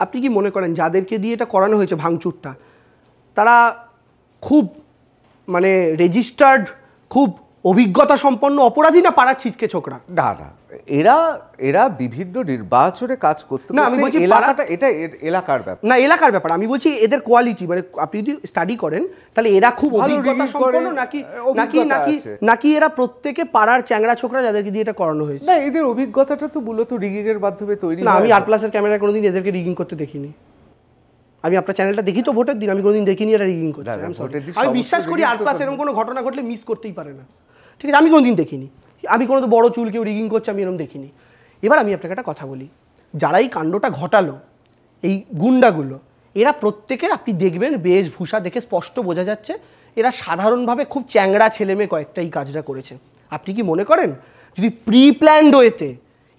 আপনি কি মনে করেন যাদেরকে দিয়ে এটা করানো হয়েছে ভাঙচুরটা, তারা খুব মানে রেজিস্টার্ড, খুব অভিজ্ঞতা সম্পন্ন অপরাধী না পাড়ার ছিচকে ছোকরা? না না, এরা বিভিন্ন নির্বাচনে কাজ করতে না, আমি বলছি এলাকাটা, এটা এলাকার ব্যাপার না, এলাকার ব্যাপার। আমি বলছি এদের কোয়ালিটি, মানে আপনি যদি স্টাডি করেন তাহলে এরা খুব অভিজ্ঞতা সম্পন্ন নাকি এরা প্রত্যেকে পাড়ার চ্যাংড়া ছোকরা যাদেরকে দিয়ে এটা করানো হয়েছে? না, এদের অভিজ্ঞতাটা তো মূলত রিগিং এর মাধ্যমে তৈরি। না, আমি R+এর ক্যামেরায় কোনোদিন এদেরকে রিগিং করতে দেখিনি। আমি আপনার চ্যানেলটা দেখি তো ভোটের দিন, আমি কোনোদিন দেখিনি এটা রিগিং করছে। আমি বিশ্বাস করি R+ এরকম কোনো ঘটনা ঘটলে মিস করতেই পারে না, ঠিক আছে? আমি কোনোদিন দেখিনি, আমি কোনো বড় চুল কেউ রিগিং করছে আমি এরকম দেখিনি। এবার আমি আপনাকে একটা কথা বলি, যারা এই কাণ্ডটা ঘটালো, এই গুন্ডাগুলো, এরা প্রত্যেকে আপনি দেখবেন বেশভূষা দেখে স্পষ্ট বোঝা যাচ্ছে এরা সাধারণভাবে খুব চ্যাংড়া ছেলেমেয়ে কয়েকটা এই কাজটা করেছে। আপনি কি মনে করেন যদি প্রি প্ল্যান্ড ওয়েতে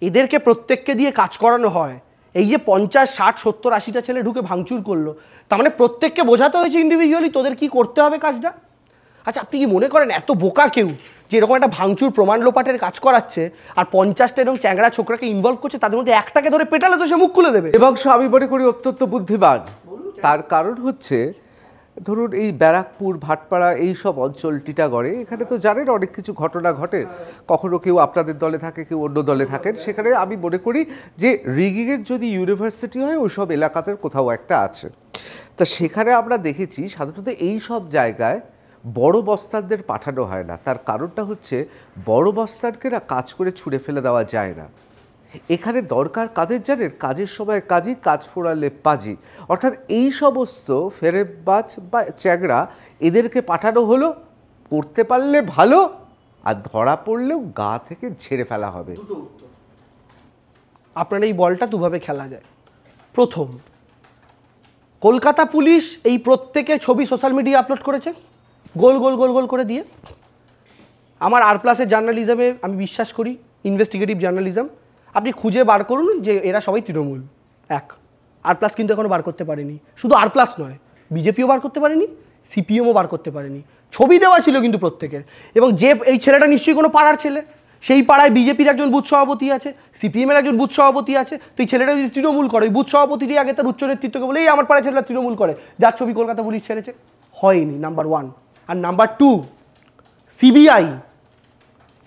এদেরকে প্রত্যেককে দিয়ে কাজ করানো হয়, এই যে 50, 60, 70, 80টা ছেলে ঢুকে ভাঙচুর করলো, তার মানে প্রত্যেককে বোঝাতে হয়েছে ইন্ডিভিজুয়ালি তোদের কি করতে হবে কাজটা? আচ্ছা, আপনি কি মনে করেন এত বোকা কেউ যে এরকম একটা ভাঙচুর প্রমাণ লোপাটের কাজ করাচ্ছে আর 50টা এরকম চ্যাংড়া ছোকরাকে ইনভলভ করছে, তাদের মধ্যে একটাকে ধরে পেটালে তো সে মুখ খুলে দেবে? এবং আমি মনে করি অত্যন্ত বুদ্ধিমান। তার কারণ হচ্ছে ধরুন এই ব্যারাকপুর, ভাটপাড়া, এই সব অঞ্চল, টিটাগড়ে, এখানে তো জানেন অনেক কিছু ঘটনা ঘটে। কখনো কেউ আপনাদের দলে থাকে, কেউ অন্য দলে থাকেন। সেখানে আমি মনে করি যে রিগিংয়ের যদি ইউনিভার্সিটি হয় ওই সব এলাকাতে কোথাও একটা আছে। তা সেখানে আমরা দেখেছি সাধারণত এই সব জায়গায় বড় বস্তানদের পাঠানো হয় না। তার কারণটা হচ্ছে বড় বস্তানকে না কাজ করে ছুঁড়ে ফেলে দেওয়া যায় না। এখানে দরকার কাদের জানেন? কাজের সময় কাজী, কাজ ফোরালে পাজি। অর্থাৎ এই সমস্ত ফেরেববাজ বা চ্যাংড়া এদেরকে পাঠানো হলো, করতে পারলে ভালো, আর ধরা পড়লেও গা থেকে ঝেড়ে ফেলা হবে। আপনার এই বলটা দুভাবে খেলা যায়। প্রথম, কলকাতা পুলিশ এই প্রত্যেকের ছবি সোশ্যাল মিডিয়া আপলোড করেছে গোল গোল গোল গোল করে দিয়ে। আমার R+-এর জার্নালিজমে আমি বিশ্বাস করি, ইনভেস্টিগেটিভ জার্নালিজম। আপনি খুঁজে বার করুন যে এরা সবাই তৃণমূল। R+ কিন্তু এখনও বার করতে পারেনি। শুধু R+ নয়, বিজেপিও বার করতে পারেনি, CPMও বার করতে পারেনি। ছবি দেওয়া ছিল কিন্তু প্রত্যেকের। এবং যে এই ছেলেটা নিশ্চয়ই কোনো পাড়ার ছেলে, সেই পাড়ায় বিজেপির একজন বুথ সভাপতি আছে, CPM-এর একজন বুথ সভাপতি আছে। তো এই ছেলেটা যদি তৃণমূল করে, ওই বুথ সভাপতিটি আগে তার উচ্চ নেতৃত্বকে বলে এই আমার পাড়ায় ছেলেটা তৃণমূল করে, যার ছবি কলকাতা পুলিশ ছেড়েছে। হয়নি, নাম্বার 1। আর নাম্বার 2, CBI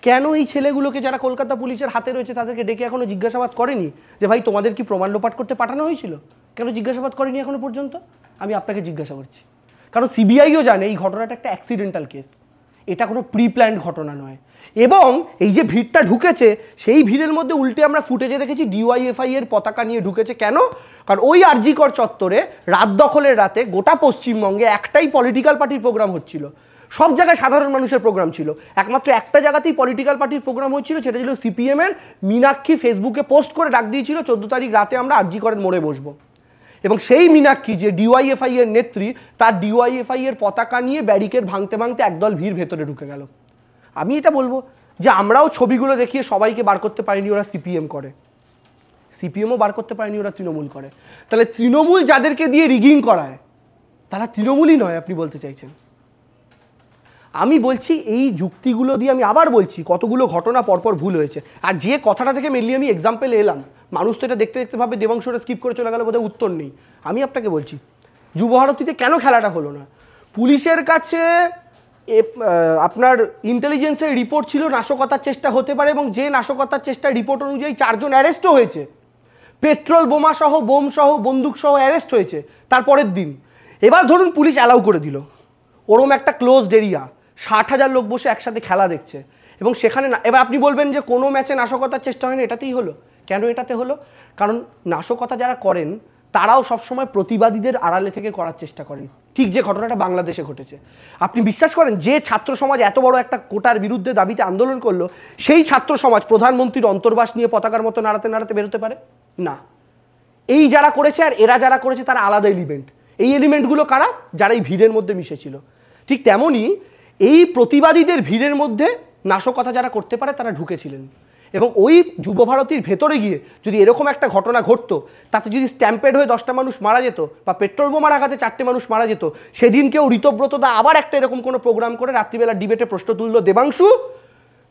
কেন এই ছেলেগুলোকে যারা কলকাতা পুলিশের হাতে রয়েছে তাদেরকে ডেকে এখনো জিজ্ঞাসাবাদ করেনি যে ভাই তোমাদের কি প্রমাণ লোপাট করতে পাঠানো হয়েছিল? কেন জিজ্ঞাসাবাদ করেনি এখনো পর্যন্ত? আমি আপনাকে জিজ্ঞাসা করছি। কারণ CBIও জানে এই ঘটনাটা একটা অ্যাক্সিডেন্টাল কেস, এটা কোনো প্রি প্ল্যান্ড ঘটনা নয়। এবং এই যে ভিড়টা ঢুকেছে, সেই ভিড়ের মধ্যে উল্টে আমরা ফুটেজে দেখেছি DYFI এর পতাকা নিয়ে ঢুকেছে। কেন? কারণ ওই RG-কর চত্বরে রাত দখলের রাতে গোটা পশ্চিমবঙ্গে একটাই পলিটিক্যাল পার্টির প্রোগ্রাম হচ্ছিল। সব জায়গায় সাধারণ মানুষের প্রোগ্রাম ছিল, একমাত্র একটা জায়গাতেই পলিটিক্যাল পার্টির প্রোগ্রাম হচ্ছিল, সেটা ছিল CPM-এর। মীনাক্ষী ফেসবুকে পোস্ট করে ডাক দিয়েছিল 14 তারিখ রাতে আমরা RG-করের মোড়ে বসবো। এবং সেই মীনাক্ষী যে DYFI এর নেত্রী, তার DYFI এর পতাকা নিয়ে ব্যারিকেড ভাঙতে ভাঙতে একদল ভিড় ভেতরে ঢুকে গেল। আমি এটা বলবো যে আমরাও ছবিগুলো দেখিয়ে সবাইকে বার করতে পারিনি ওরা CPM করে, CPMও বার করতে পারেনি ওরা তৃণমূল করে। তাহলে তৃণমূল যাদেরকে দিয়ে রিগিং করায় তারা তৃণমূলই নয় আপনি বলতে চাইছেন? আমি বলছি এই যুক্তিগুলো দিয়ে আমি আবার বলছি কতগুলো ঘটনা পরপর ভুল হয়েছে। আর যে কথাটা থেকে মেনলি আমি এক্সাম্পল এলাম, মানুষ তো এটা দেখতে দেখতে ভাবে দেবাংশুরা স্কিপ করে চলে গেল, বোধহয় উত্তর নেই। আমি আপনাকে বলছি যুবভারতীতে কেন খেলাটা হলো না। পুলিশের কাছে আপনার ইন্টেলিজেন্সের রিপোর্ট ছিল নাশকতার চেষ্টা হতে পারে, এবং যে নাশকতার চেষ্টার রিপোর্ট অনুযায়ী 4 জন অ্যারেস্টও হয়েছে, পেট্রোল বোমা সহ, বোম সহ, বন্দুক সহ অ্যারেস্ট হয়েছে তারপরের দিন। এবার ধরুন পুলিশ অ্যালাউ করে দিল ওরম একটা ক্লোজড এরিয়া, 60,000 লোক বসে একসাথে খেলা দেখছে, এবং সেখানে না। এবার আপনি বলবেন যে কোনো ম্যাচে নাশকতার চেষ্টা হয়নি, এটাতেই হলো। কেন এটাতে হলো? কারণ নাশকতা যারা করেন তারাও সবসময় প্রতিবাদীদের আড়ালে থেকে করার চেষ্টা করেন, ঠিক যে ঘটনাটা বাংলাদেশে ঘটেছে। আপনি বিশ্বাস করেন যে ছাত্র সমাজ এত বড় একটা কোটার বিরুদ্ধে দাবিতে আন্দোলন করলো, সেই ছাত্র সমাজ প্রধানমন্ত্রীর অন্তর্বাস নিয়ে পতাকার মতো নাড়াতে নাড়াতে বেরোতে পারে না? এই যারা করেছে আর এরা যারা করেছে তারা আলাদা এলিমেন্ট। এই এলিমেন্টগুলো কারা? যারা এই ভিড়ের মধ্যে মিশেছিল। ঠিক তেমনই এই প্রতিবাদীদের ভিড়ের মধ্যে নাশকতা যারা করতে পারে তারা ঢুকেছিলেন, এবং ওই যুবভারতীর ভেতরে গিয়ে যদি এরকম একটা ঘটনা ঘটতো, তাতে যদি স্ট্যাম্পেড হয়ে 10টা মানুষ মারা যেত বা পেট্রোল বোমার আঘাতে 4টে মানুষ মারা যেত, সেদিনকেও ঋতব্রতদা আবার একটা এরকম কোনো প্রোগ্রাম করে রাত্রিবেলা ডিবেটে প্রশ্ন তুললো, দেবাংশু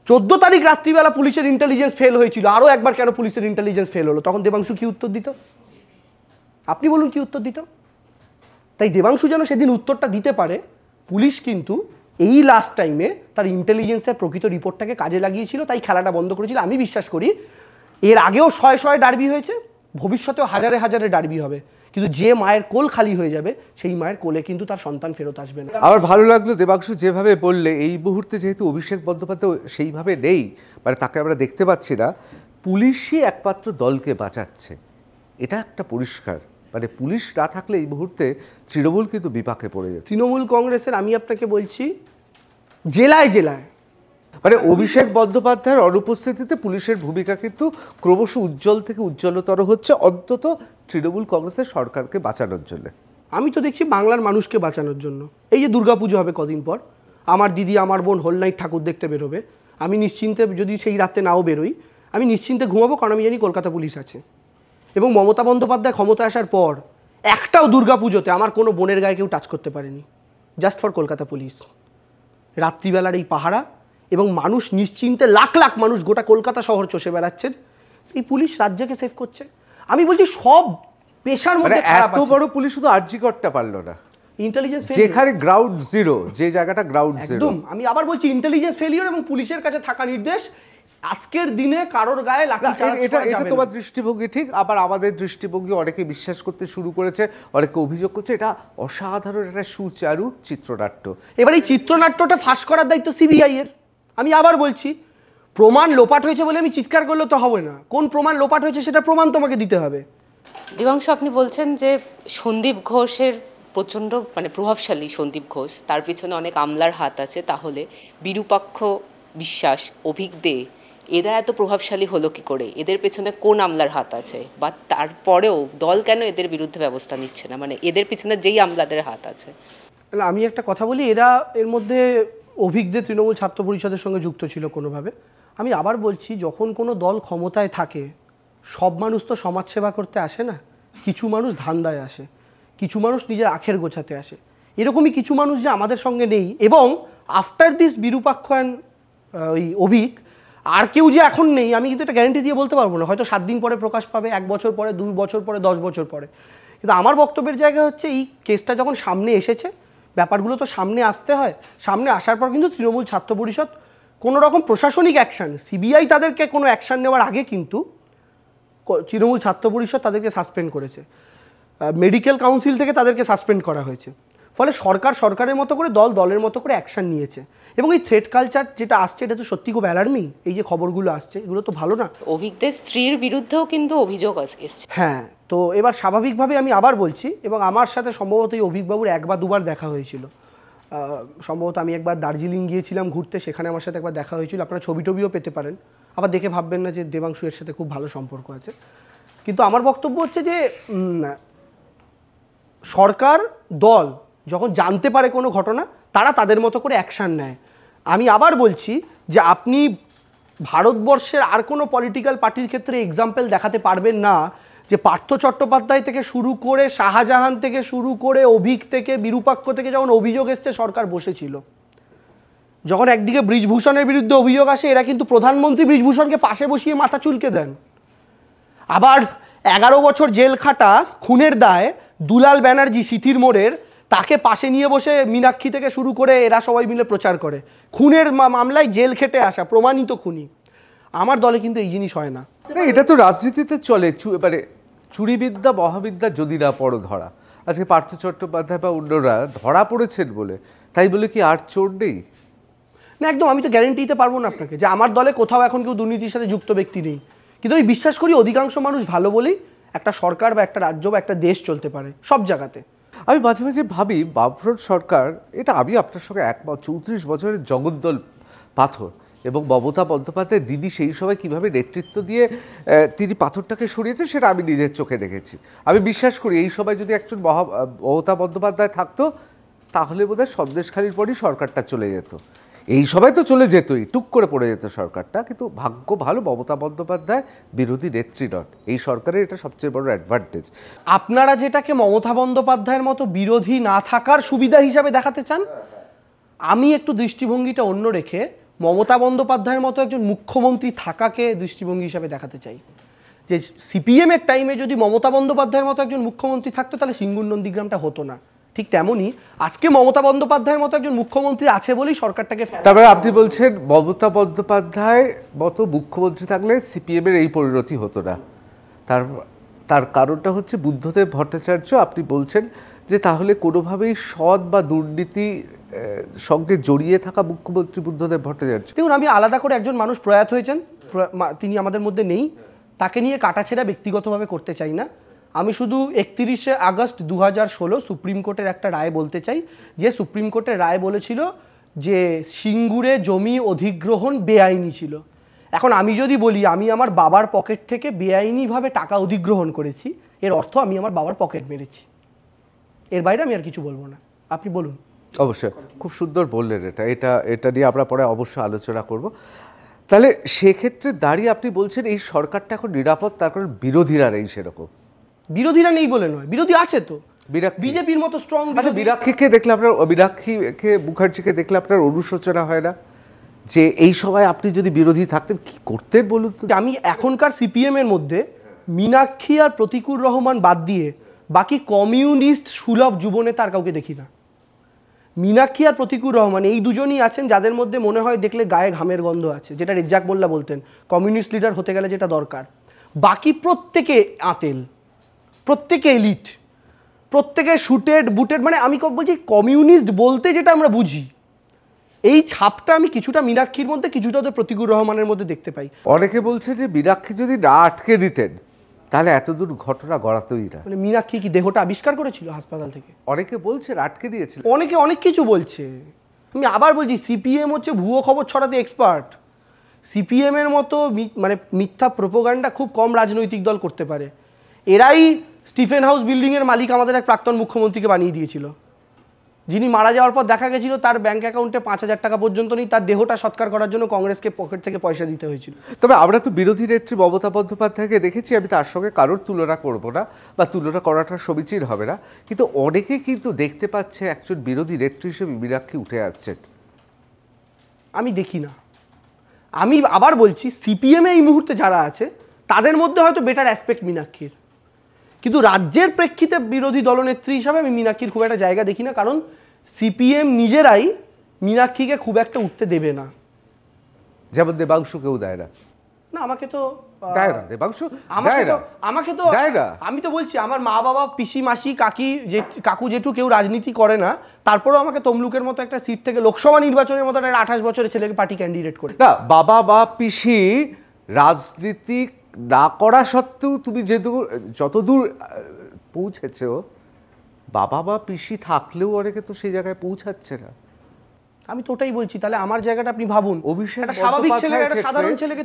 14 তারিখ রাত্রিবেলা পুলিশের ইন্টেলিজেন্স ফেল হয়েছিল, আরও একবার কেন পুলিশের ইন্টেলিজেন্স ফেল হলো? তখন দেবাংশু কি উত্তর দিত? আপনি বলুন কি উত্তর দিত? তাই দেবাংশু যেন সেদিন উত্তরটা দিতে পারে, পুলিশ কিন্তু এই লাস্ট টাইমে তার ইন্টেলিজেন্সের প্রকৃত রিপোর্টটাকে কাজে লাগিয়েছিল, তাই খেলাটা বন্ধ করেছিল। আমি বিশ্বাস করি এর আগেও 100 ডার্বি হয়েছে, ভবিষ্যতেও হাজারে হাজারে ডার্বি হবে, কিন্তু যে মায়ের কোল খালি হয়ে যাবে সেই মায়ের কোলে কিন্তু তার সন্তান ফেরত আসবে না। আমার ভালো লাগলো দেবাংশু যেভাবে বললে, এই মুহূর্তে যেহেতু অভিষেক বন্দ্যোপাধ্যায় সেইভাবে নেই, মানে তাকে আমরা দেখতে পাচ্ছি না, পুলিশই একমাত্র দলকে বাঁচাচ্ছে, এটা একটা পরিষ্কার। মানে পুলিশ না থাকলে এই মুহূর্তে তৃণমূল কিন্তু বিপাকে পড়ে যাচ্ছে। তৃণমূল কংগ্রেসের আমি আপনাকে বলছি জেলায় জেলায় মানে অভিষেক বন্দ্যোপাধ্যায়ের অনুপস্থিতিতে পুলিশের ভূমিকা কিন্তু ক্রমশ উজ্জ্বল থেকে উজ্জ্বলতর হচ্ছে, অন্তত তৃণমূল কংগ্রেসের সরকারকে বাঁচানোর জন্য। আমি তো দেখছি বাংলার মানুষকে বাঁচানোর জন্য। এই যে দুর্গাপুজো হবে কদিন পর, আমার দিদি আমার বোন হোল নাইট ঠাকুর দেখতে বেরোবে, আমি নিশ্চিন্তে যদি সেই রাতে নাও বেরোই, আমি নিশ্চিন্তে ঘুমাবো, কারণ আমি জানি কলকাতা পুলিশ আছে। এবং মমতা বন্দ্যোপাধ্যায় ক্ষমতায় আসার পর একটাও দুর্গাপুজোতে আমার কোনো বোনের গায়ে কেউ টাচ করতে পারেনি, জাস্ট ফর কলকাতা পুলিশ। রাত্রিবেলার এই পাহারা এবং মানুষ নিশ্চিন্তে, লাখ লাখ মানুষ গোটা কলকাতা শহর চষে বেড়াচ্ছেন, এই পুলিশ রাজ্যকে সেভ করছে। আমি বলছি সব পেশার মধ্যে এত বড় পুলিশ শুধু আরজি করতে পারলো না, ইন্টেলিজেন্স যেখানে গ্রাউন্ড জিরো, যে জায়গাটা গ্রাউন্ড জিরো। একদম, আমি আবার বলছি ইন্টেলিজেন্স ফেলিওর এবং পুলিশের কাছে থাকা নির্দেশ আজকের দিনে কারোর গায়ে লাঠি চার্জ এটা করা এটা যাবে তোমার না। দৃষ্টিভঙ্গি ঠিক, আবার আমাদের দৃষ্টিভঙ্গি অনেকে বিশ্বাস করতে শুরু করেছে, অনেকে অভিযোগ করছে এটা অসাধারণ একটা সুচারু চিত্রনাট্য। এবার এই চিত্রনাট্যটা ফাঁস করার দায়িত্ব সিবিআই এর। আমি আবার বলছি, প্রমাণ লোপাট হয়েছে বলে আমি চিৎকার করলে তো হবে না, কোন প্রমাণ লোপাট হয়েছে সেটা প্রমাণ তোমাকে দিতে হবে। দেবাংশু, আপনি বলছেন যে সন্দীপ ঘোষের প্রচণ্ড প্রভাবশালী সন্দীপ ঘোষ, তার পিছনে অনেক আমলার হাত আছে, তাহলে বিরূপাক্ষ বিশ্বাস, অভিক দে, এরা এত প্রভাবশালী হলো কি করে? এদের পেছনে কোন আমলার হাত আছে? বা তারপরেও দল কেন এদের বিরুদ্ধে ব্যবস্থা নিচ্ছে না? এদের পিছনে যেই আমলাদের হাত আছে। আমি একটা কথা বলি, এরা এর মধ্যে অভিক দে তৃণমূল ছাত্র পরিষদের সঙ্গে যুক্ত ছিল কোনোভাবে। আমি আবার বলছি, যখন কোনো দল ক্ষমতায় থাকে, সব মানুষ তো সমাজসেবা করতে আসে না, কিছু মানুষ ধান্দায় আসে, কিছু মানুষ নিজের আখের গোছাতে আসে। এরকমই কিছু মানুষ যে আমাদের সঙ্গে নেই, এবং আফটার দিস বিরূপাক্ষ অ্যান্ড ওই অভিক আর কেউ যে এখন নেই, আমি কিন্তু এটা গ্যারান্টি দিয়ে বলতে পারবো না। হয়তো 7 দিন পরে প্রকাশ পাবে, 1 বছর পরে, 2 বছর পরে, 10 বছর পরে। কিন্তু আমার বক্তব্যের জায়গা হচ্ছে, এই কেসটা যখন সামনে এসেছে, ব্যাপারগুলো তো সামনে আসতে হয়। সামনে আসার পর কিন্তু তৃণমূল ছাত্র পরিষদ কোনো রকম প্রশাসনিক অ্যাকশান, সিবিআই তাদেরকে কোনো অ্যাকশান নেওয়ার আগে কিন্তু তৃণমূল ছাত্র পরিষদ তাদেরকে সাসপেন্ড করেছে, মেডিকেল কাউন্সিল থেকে তাদেরকে সাসপেন্ড করা হয়েছে। ফলে সরকার সরকারের মতো করে, দল দলের মতো করে অ্যাকশান নিয়েছে। এবং এই থ্রেট কালচার যেটা আসছে, এটা তো সত্যি খুব অ্যালার্মিং। এই যে খবরগুলো আসছে, এগুলো তো ভালো না। অভিকদের স্ত্রীর বিরুদ্ধেও কিন্তু অভিযোগ এসছে। হ্যাঁ, তো এবার স্বাভাবিকভাবে আমি আবার বলছি, এবং আমার সাথে সম্ভবত এই অভিকবাবুর 1 বা 2 বার দেখা হয়েছিল। সম্ভবত আমি একবার দার্জিলিং গিয়েছিলাম ঘুরতে, সেখানে আমার সাথে একবার দেখা হয়েছিল। আপনারা ছবি টবিও পেতে পারেন, আবার দেখে ভাববেন না যে দেবাংশু এর সাথে খুব ভালো সম্পর্ক আছে। কিন্তু আমার বক্তব্য হচ্ছে যে সরকার দল যখন জানতে পারে কোনো ঘটনা, তারা তাদের মতো করে অ্যাকশান নেয়। আমি আবার বলছি যে আপনি ভারতবর্ষের আর কোনো পলিটিক্যাল পার্টির ক্ষেত্রে এক্সাম্পল দেখাতে পারবেন না যে পার্থ চট্টোপাধ্যায় থেকে শুরু করে, শাহজাহান থেকে শুরু করে, অভিক থেকে, বিরূপাক্ষ থেকে যখন অভিযোগ এসছে, সরকার বসেছিল। যখন একদিকে বৃজভূষণের বিরুদ্ধে অভিযোগ আসে, এরা কিন্তু প্রধানমন্ত্রী বৃজভূষণকে পাশে বসিয়ে মাথা চুলকে দেন। আবার 11 বছর জেল খাটা খুনের দায় দুলাল ব্যানার্জি সিথির মোড়ের, তাকে পাশে নিয়ে বসে মীনাক্ষী থেকে শুরু করে এরা সবাই মিলে প্রচার করে। খুনের মামলায় জেল খেটে আসা প্রমাণিত খুনি। আমার দলে কিন্তু এই জিনিস হয় না। এটা তো রাজনীতিতে চলে, চুরিবিদ্যা মহাবিদ্যা যদি না পড়ো ধরা। আজকে পার্থ চট্টোপাধ্যায় বা অন্যরা ধরা পড়েছেন বলে, তাই বলে কি আর চোর নেই? না, একদম আমি তো গ্যারেন্টি দিতে পারবো না আপনাকে যে আমার দলে কোথাও এখন কেউ দুর্নীতির সাথে যুক্ত ব্যক্তি নেই। কিন্তু আমি বিশ্বাস করি অধিকাংশ মানুষ ভালো বলেই একটা সরকার বা একটা রাজ্য বা একটা দেশ চলতে পারে সব জায়গাতে। আমি মাঝে মাঝে ভাবি, বামফ্রন্ট সরকার, এটা আমি আপনার সঙ্গে 34 বছরের জগদ্দল পাথর, এবং মমতা বন্দ্যোপাধ্যায় দিদি সেই সময় কীভাবে নেতৃত্ব দিয়ে তিনি পাথরটাকে সরিয়েছেন, সেটা আমি নিজের চোখে দেখেছি। আমি বিশ্বাস করি এই সময় যদি একজন মমতা বন্দ্যোপাধ্যায় থাকতো, তাহলে বোধহয় সন্দেশখালির পরই সরকারটা চলে যেত। এই সবাই তো চলে যেতই, টুক করে পড়ে যেত সরকারটা। কিন্তু ভাগ্য ভালো, মমতা বন্দ্যোপাধ্যায় বিরোধী নেত্রী নন, এই সরকারের এটা সবচেয়ে বড় অ্যাডভান্টেজ। আপনারা যেটাকে মমতা বন্দ্যোপাধ্যায়ের মতো বিরোধী না থাকার সুবিধা হিসাবে দেখাতে চান, আমি একটু দৃষ্টিভঙ্গিটা অন্য রেখে মমতা বন্দ্যোপাধ্যায়ের মতো একজন মুখ্যমন্ত্রী থাকাকে দৃষ্টিভঙ্গি হিসাবে দেখাতে চাই। যে সিপিএমের টাইমে যদি মমতা বন্দ্যোপাধ্যায়ের মতো একজন মুখ্যমন্ত্রী থাকতো, তাহলে সিঙ্গুর নন্দীগ্রামটা হতো না। ঠিক তেমনই আজকে মমতা বন্দ্যোপাধ্যায়ের মতো একজন মুখ্যমন্ত্রী আছে বলেই সরকারটাকে। তারপরে আপনি বলছেন মমতা বন্দ্যোপাধ্যায় মতো মুখ্যমন্ত্রী থাকলে সিপিএমের এই পরিণতি হতো না। তার কারণটা হচ্ছে বুদ্ধদেব ভট্টাচার্য। আপনি বলছেন যে তাহলে কোনোভাবেই সৎ বা দুর্নীতি সঙ্গে জড়িয়ে থাকা মুখ্যমন্ত্রী বুদ্ধদেব ভট্টাচার্য। দেখুন, আমি আলাদা করে একজন মানুষ প্রয়াত হয়েছেন, তিনি আমাদের মধ্যে নেই, তাকে নিয়ে কাটাছেড়া ব্যক্তিগতভাবে করতে চাই না। আমি শুধু 31শে আগস্ট 2016 সুপ্রিম কোর্টের একটা রায় বলতে চাই, যে সুপ্রিম কোর্টের রায় বলেছিল যে সিঙ্গুরে জমি অধিগ্রহণ বেআইনি ছিল। এখন আমি যদি বলি আমি আমার বাবার পকেট থেকে বেআইনিভাবে টাকা অধিগ্রহণ করেছি, এর অর্থ আমি আমার বাবার পকেট মেরেছি। এর বাইরে আমি আর কিছু বলবো না। আপনি বলুন। অবশ্যই, খুব সুন্দর বললেন এটা নিয়ে আমরা পরে অবশ্যই আলোচনা করব। তাহলে সেক্ষেত্রে দাঁড়িয়ে আপনি বলছেন এই সরকারটা এখন নিরাপদ, তার কারণ বিরোধীরা নেই সেরকম। বিরোধীরা নেই বলে নয়, বিরোধী আছে তো, বিরাক্ষী। বিজেপির মতো স্ট্রং। আচ্ছা, বিরাক্ষীকে দেখলে আপনার, বিরাক্ষীকে মুখার্জিকে দেখলে আপনার অনুশোচনা হয় না যে এই সময় আপনি যদি বিরোধী থাকতেন কি করতেন বলুন তো? আমি এখনকার সিপিএম এর মধ্যে মীনাক্ষী আর প্রতিকুর রহমান বাদ দিয়ে বাকি কমিউনিস্ট সুলভ যুবনেতা আর কাউকে দেখি না। মীনাক্ষী আর প্রতিকুর রহমান এই দুজনই আছেন যাদের মধ্যে মনে হয় দেখলে গায়ে ঘামের গন্ধ আছে, যেটা রেজ্জাক মোল্লা বলতেন কমিউনিস্ট লিডার হতে গেলে যেটা দরকার। বাকি প্রত্যেকে আতেল, প্রত্যেকে এলিট, প্রত্যেকে শুটেড বুটেড, মানে আমি বলছি কমিউনিস্ট বলতে যেটা আমরা বুঝি এই ছাপটা আমি কিছুটা মীনাক্ষীর মধ্যে কিছুটা ওদের প্রতিকুর রহমানের মধ্যে দেখতে পাই। অনেকে বলছে যে মীনাক্ষী যদি না আটকে দিতেন তাহলে এতদূর ঘটনা গড়াতই না। মানে মীনাক্ষী কি দেহটা আবিষ্কার করেছিল হাসপাতাল থেকে? অনেকে বলছেন আটকে দিয়েছিল, অনেকে অনেক কিছু বলছে। আমি আবার বলছি সিপিএম হচ্ছে ভুয়ো খবর ছড়াতে এক্সপার্ট। সিপিএম এর মতো মানে মিথ্যা প্রোপাগান্ডা খুব কম রাজনৈতিক দল করতে পারে। এরাই স্টিফেন হাউস বিল্ডিং এর মালিক আমাদের এক প্রাক্তন মুখ্যমন্ত্রীকে বানিয়ে দিয়েছিল, যিনি মারা যাওয়ার পর দেখা গেছিল তার ব্যাংক অ্যাকাউন্টে 5,000 টাকা পর্যন্ত নেই, তার দেহটা সৎকার করার জন্য কংগ্রেসকে পকেট থেকে পয়সা দিতে হয়েছিল। তবে আমরা তো বিরোধী নেত্রী মমতা বন্দ্যোপাধ্যায়কে দেখেছি, আমি তার সঙ্গে কারোর তুলনা করব না বা তুলনা করাটা সমীচীন হবে না, কিন্তু অনেকে কিন্তু দেখতে পাচ্ছে একজন বিরোধী নেত্রী হিসেবে মীনাক্ষী উঠে আসছেন। আমি দেখি না। আমি আবার বলছি সিপিএমে এই মুহূর্তে যারা আছে তাদের মধ্যে হয়তো বেটার অ্যাসপেক্ট মীনাক্ষীর, কিন্তু রাজ্যের প্রেক্ষিতে বিরোধী দলনেত্রী হিসাবে আমি মীনাক্ষীর খুব একটা জায়গা দেখি না, কারণ সিপিএম নিজেরাই মীনাক্ষীকে খুব একটা উঠতে দেবে না। যেমন দেবাংশু কেউ দেয় না। না আমাকে তো দেয় না, দেবাংশু আমাকে তো দেয় না। আমি তো বলছি আমার মা বাবা পিসি মাসি কাকু জেঠু কেউ রাজনীতি করে না, তারপরেও আমাকে তমলুকের মতো একটা সিট থেকে লোকসভা নির্বাচনের মতো একটা 28 বছরের ছেলেকে পার্টি ক্যান্ডিডেট করে। না, বাবা বা পিসি রাজনীতি না করা সত্ত্বেও তুমি যতদূর পৌঁছেছ, বাবা বা পিসি থাকলেও অনেকে তো সেই জায়গায় পৌঁছাচ্ছে না। আমি তো ওটাই বলছি, তাহলে আমার জায়গাটা আপনি ভাবুন। অভিষেক একটা স্বাভাবিক ছেলে একটা সাধারণ ছেলেকে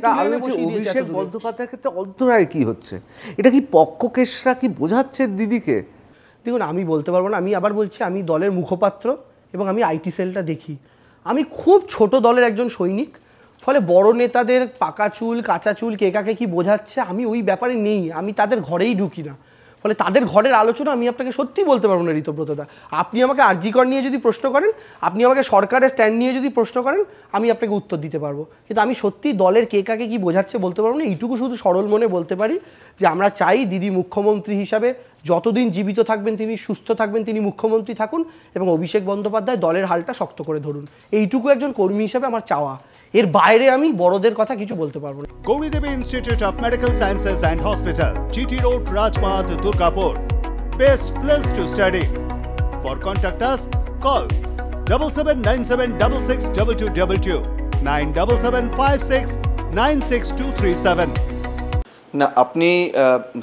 অভিষেক বন্দ্যোপাধ্যায়ের ক্ষেত্রে অন্তরায় কি হচ্ছে? এটা কি পক্ষকেশরা কি বোঝাচ্ছেন দিদিকে? দেখুন আমি বলতে পারবো না, আমি আবার বলছি আমি দলের মুখপাত্র এবং আমি আইটি সেলটা দেখি। আমি খুব ছোট দলের একজন সৈনিক, ফলে বড় নেতাদের পাকা চুল কাঁচা চুল কে কাকে কি বোঝাচ্ছে আমি ওই ব্যাপারে নেই, আমি তাদের ঘরেই ঢুকি না, ফলে তাদের ঘরের আলোচনা আমি আপনাকে সত্যি বলতে পারবো না ঋতব্রতদা। আপনি আমাকে আরজিকর নিয়ে যদি প্রশ্ন করেন, আপনি আমাকে সরকারের স্ট্যান্ড নিয়ে যদি প্রশ্ন করেন, আমি আপনাকে উত্তর দিতে পারবো, কিন্তু আমি সত্যি দলের কে কাকে কি বোঝাচ্ছে বলতে পারবো না। এইটুকু শুধু সরল মনে বলতে পারি যে আমরা চাই দিদি মুখ্যমন্ত্রী হিসাবে যতদিন জীবিত থাকবেন তিনি সুস্থ থাকবেন, তিনি মুখ্যমন্ত্রী থাকুন এবং অভিষেক বন্দ্যোপাধ্যায় দলের হালটা শক্ত করে ধরুন। এইটুকু একজন কর্মী হিসাবে আমার চাওয়া, এর বাইরে আমি বড়দের কথা কিছু বলতে পারবো না। Gauridevi Institute of Medical Sciences and Hospital, GT Road, Rajpath, Durgapur. Best place to study. For contact us, call 7797662222 97756962237. না, আপনি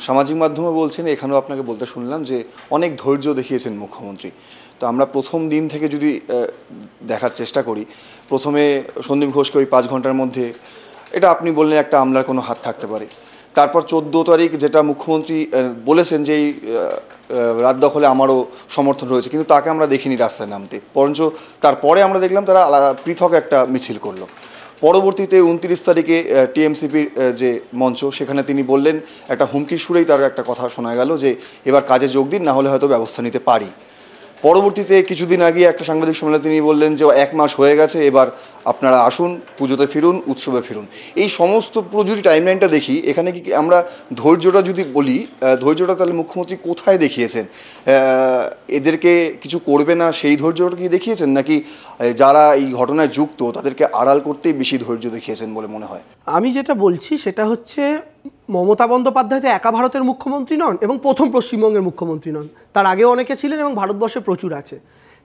সামাজিক মাধ্যমে বলছেন, এখানেও আপনাকে বলতে শুনলাম যে অনেক ধৈর্য দেখিয়েছেন মুখ্যমন্ত্রী। তো আমরা প্রথম দিন থেকে যদি দেখার চেষ্টা করি, প্রথমে সন্দীপ ঘোষকে ওই 5 ঘন্টার মধ্যে, এটা আপনি বললেন একটা আমলার কোনো হাত থাকতে পারে। তারপর 14 তারিখ যেটা মুখ্যমন্ত্রী বলেছেন যে এই রাত দখলে আমারও সমর্থন রয়েছে, কিন্তু তাকে আমরা দেখিনি রাস্তায় নামতে, বরঞ্চ তারপরে আমরা দেখলাম তারা পৃথক একটা মিছিল করলো। পরবর্তীতে 29 তারিখে টিএমসিপির যে মঞ্চ, সেখানে তিনি বললেন, একটা হুমকির সুরেই তার একটা কথা শোনা গেল যে এবার কাজে যোগ দিন, না হলে হয়তো ব্যবস্থা নিতে পারি। পরবর্তীতে কিছুদিন আগে একটা সাংবাদিক সম্মেলনে তিনি বললেন যে 1 মাস হয়ে গেছে, এবার আপনারা আসুন, পুজোতে ফিরুন, উৎসবে ফিরুন। এই সমস্ত পুরো যদি টাইমলাইনটা দেখি, এখানে কি আমরা ধৈর্যটা যদি বলি, ধৈর্যটা তাহলে মুখ্যমন্ত্রী কোথায় দেখিয়েছেন? এদেরকে কিছু করবে না সেই ধৈর্যটা কি দেখিয়েছেন, নাকি যারা এই ঘটনায় যুক্ত তাদেরকে আড়াল করতেই বেশি ধৈর্য দেখিয়েছেন বলে মনে হয়? আমি যেটা বলছি সেটা হচ্ছে মমতা বন্দ্যোপাধ্যায় তো একা ভারতের মুখ্যমন্ত্রী নন এবং প্রথম পশ্চিমবঙ্গের মুখ্যমন্ত্রী নন, তার আগেও অনেকে ছিলেন এবং ভারতবর্ষে প্রচুর আছে।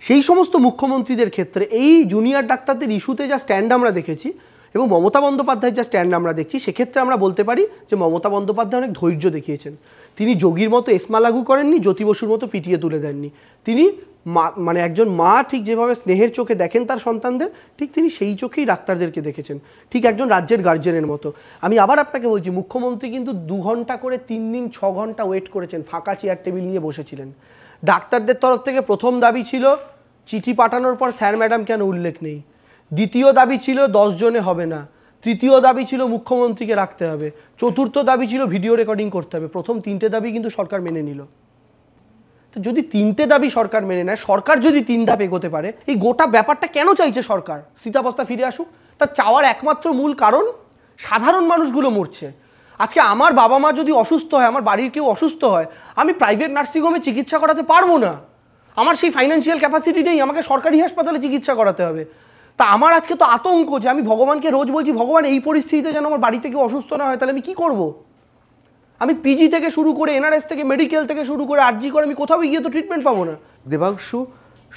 সেই সমস্ত মুখ্যমন্ত্রীদের ক্ষেত্রে এই জুনিয়র ডাক্তারদের ইস্যুতে যা স্ট্যান্ড আমরা দেখেছি এবং মমতা বন্দ্যোপাধ্যায়ের যা স্ট্যান্ড আমরা দেখছি, সেক্ষেত্রে আমরা বলতে পারি যে মমতা বন্দ্যোপাধ্যায় অনেক ধৈর্য দেখিয়েছেন। তিনি যোগীর মতো এসমা লাগু করেননি, জ্যোতি বসুর মতো পিটিয়ে তুলে দেননি। তিনি মানে একজন মা ঠিক যেভাবে স্নেহের চোখে দেখেন তার সন্তানদের, ঠিক তিনি সেই চোখেই ডাক্তারদেরকে দেখেছেন, ঠিক একজন রাজ্যের গার্জেনের মতো। আমি আবার আপনাকে বলছি, মুখ্যমন্ত্রী কিন্তু 2 ঘন্টা করে 3 দিন 6 ঘন্টা ওয়েট করেছেন, ফাঁকা চেয়ার টেবিল নিয়ে বসেছিলেন। ডাক্তারদের তরফ থেকে প্রথম দাবি ছিল চিঠি পাঠানোর পর স্যার ম্যাডাম কেন উল্লেখ নেই, দ্বিতীয় দাবি ছিল 10 জনে হবে না, তৃতীয় দাবি ছিল মুখ্যমন্ত্রীকে রাখতে হবে, চতুর্থ দাবি ছিল ভিডিও রেকর্ডিং করতে হবে। প্রথম তিনটে দাবি কিন্তু সরকার মেনে নিল। তো যদি তিনটে দাবি সরকার মেনে নেয়, সরকার যদি 3 ধাপ এগোতে পারে, এই গোটা ব্যাপারটা কেন চাইছে সরকার স্থিতাবস্থা ফিরে আসুক? তার চাওয়ার একমাত্র মূল কারণ সাধারণ মানুষগুলো মরছে। আজকে আমার বাবা মা যদি অসুস্থ হয়, আমার বাড়ির কেউ অসুস্থ হয়, আমি প্রাইভেট নার্সিংহোমে চিকিৎসা করাতে পারবো না, আমার সেই ফাইন্যান্সিয়াল ক্যাপাসিটি নেই, আমাকে সরকারি হাসপাতালে চিকিৎসা করাতে হবে। তা আমার আজকে তো আতঙ্ক যে আমি ভগবানকে রোজ বলছি, ভগবান এই পরিস্থিতিতে যেন আমার বাড়িতে কেউ অসুস্থ না হয়, তাহলে আমি কী করব? আমি পিজি থেকে শুরু করে এনআরএস থেকে মেডিকেল থেকে শুরু করে আরজি করে আমি কোথাও গিয়ে তো ট্রিটমেন্ট পাবো না। দেবাংশু,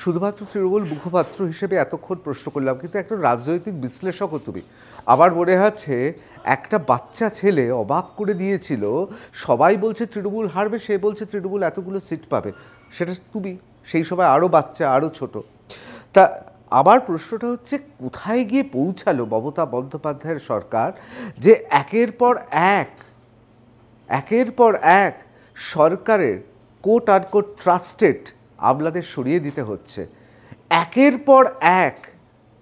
শুধুমাত্র তৃণমূল মুখপাত্র হিসেবে এতক্ষণ প্রশ্ন করলাম, কিন্তু একটা রাজনৈতিক বিশ্লেষকও তুমি। আমার মনে আছে একটা বাচ্চা ছেলে অবাক করে দিয়েছিল, সবাই বলছে তৃণমূল হারবে, সে বলছে তৃণমূল এতগুলো সিট পাবে। সেটা তুমি সেই সময় আরও বাচ্চা, আরও ছোট। তা আমার প্রশ্নটা হচ্ছে, কোথায় গিয়ে পৌঁছালো মমতা বন্দ্যোপাধ্যায়ের সরকার যে একের পর এক সরকারের কোট আনকোট ট্রাস্টেড আমলাদের সরিয়ে দিতে হচ্ছে, একের পর এক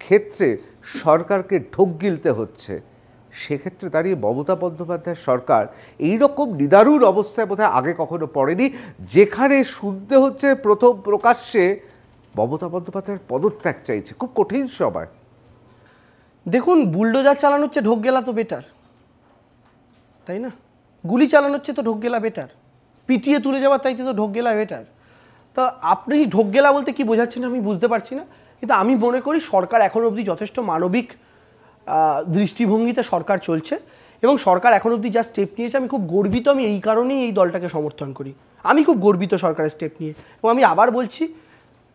ক্ষেত্রে সরকারকে ঢোক গিলতে হচ্ছে। সেক্ষেত্রে দাঁড়িয়ে মমতা বন্দ্যোপাধ্যায়ের সরকার এইরকম নিদারুণ অবস্থায় বোধহয় আগে কখনো পড়েনি, যেখানে শুনতে হচ্ছে প্রথম প্রকাশ্যে মমতা বন্দ্যোপাধ্যায়ের পদত্যাগ চাইছে। খুব কঠিন সময়। দেখুন, বুলডোজার চালানো হচ্ছে, ঢোক গেলা তো বেটার, তাই না? গুলি চালানো হচ্ছে তো ঢোক গেলা বেটার, পিটিয়ে তুলে যাওয়ার চাইছে তো ঢোক গেলা বেটার। তা আপনি ঢোক গেলা বলতে কি বোঝাচ্ছেন আমি বুঝতে পারছি না, কিন্তু আমি মনে করি সরকার এখন অবধি যথেষ্ট মানবিক দৃষ্টিভঙ্গিতে সরকার চলছে, এবং সরকার এখন অবধি যা স্টেপ নিয়েছে আমি খুব গর্বিত। আমি এই কারণেই এই দলটাকে সমর্থন করি, আমি খুব গর্বিত সরকারের স্টেপ নিয়ে। এবং আমি আবার বলছি,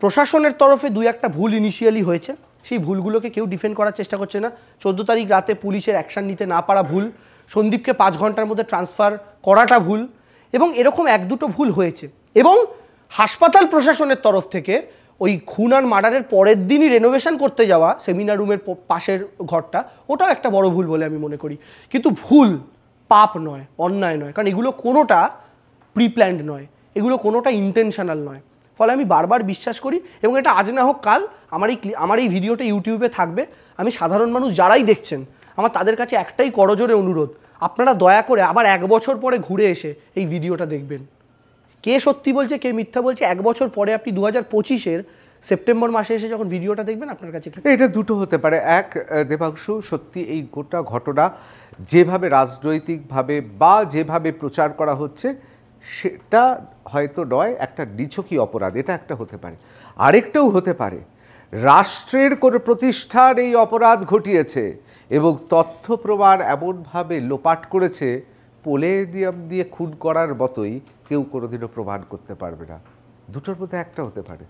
প্রশাসনের তরফে 2-1টা ভুল ইনিশিয়ালি হয়েছে, সেই ভুলগুলোকে কেউ ডিফেন্ড করার চেষ্টা করছে না। 14 তারিখ রাতে পুলিশের অ্যাকশান নিতে না পারা ভুল, সন্দীপকে 5 ঘন্টার মধ্যে ট্রান্সফার করাটা ভুল, এবং এরকম 1-2টো ভুল হয়েছে। এবং হাসপাতাল প্রশাসনের তরফ থেকে ওই খুন আর মার্ডারের পরের দিনই রেনোভেশন করতে যাওয়া সেমিনার রুমের পাশের ঘরটা, ওটাও একটা বড় ভুল বলে আমি মনে করি। কিন্তু ভুল পাপ নয়, অন্যায় নয়, কারণ এগুলো কোনোটা প্রিপ্ল্যান্ড নয়, এগুলো কোনোটা ইন্টেনশনাল নয়। ফলে আমি বারবার বিশ্বাস করি, এবং এটা আজ না হোক কাল আমার এই ভিডিওটা ইউটিউবে থাকবে। আমি সাধারণ মানুষ যারাই দেখছেন, আমার তাদের কাছে একটাই করজোরে অনুরোধ, আপনারা দয়া করে আবার 1 বছর পরে ঘুরে এসে এই ভিডিওটা দেখবেন। কে সত্যি বলছে কে মিথ্যা বলছে 1 বছর পরে আপনি 2025-এর সেপ্টেম্বর মাসে এসে যখন ভিডিওটা দেখবেন, আপনার কাছে এটা দুটো হতে পারে। এক, দেবাংশু, সত্যি এই গোটা ঘটনা যেভাবে রাজনৈতিকভাবে বা যেভাবে প্রচার করা হচ্ছে, সেটা হয়তো নয়, একটা নিছকই অপরাধ, এটা একটা হতে পারে। আরেকটাও হতে পারে, রাষ্ট্রের কোনো প্রতিষ্ঠান এই অপরাধ ঘটিয়েছে এবং তথ্য প্রমাণ এমনভাবে লোপাট করেছে, পোলেনিয়াম দিয়ে খুন করার মতোই কেউ কোনোদিনও প্রমাণ করতে পারবে না। দুটোর মধ্যে একটা হতে পারে।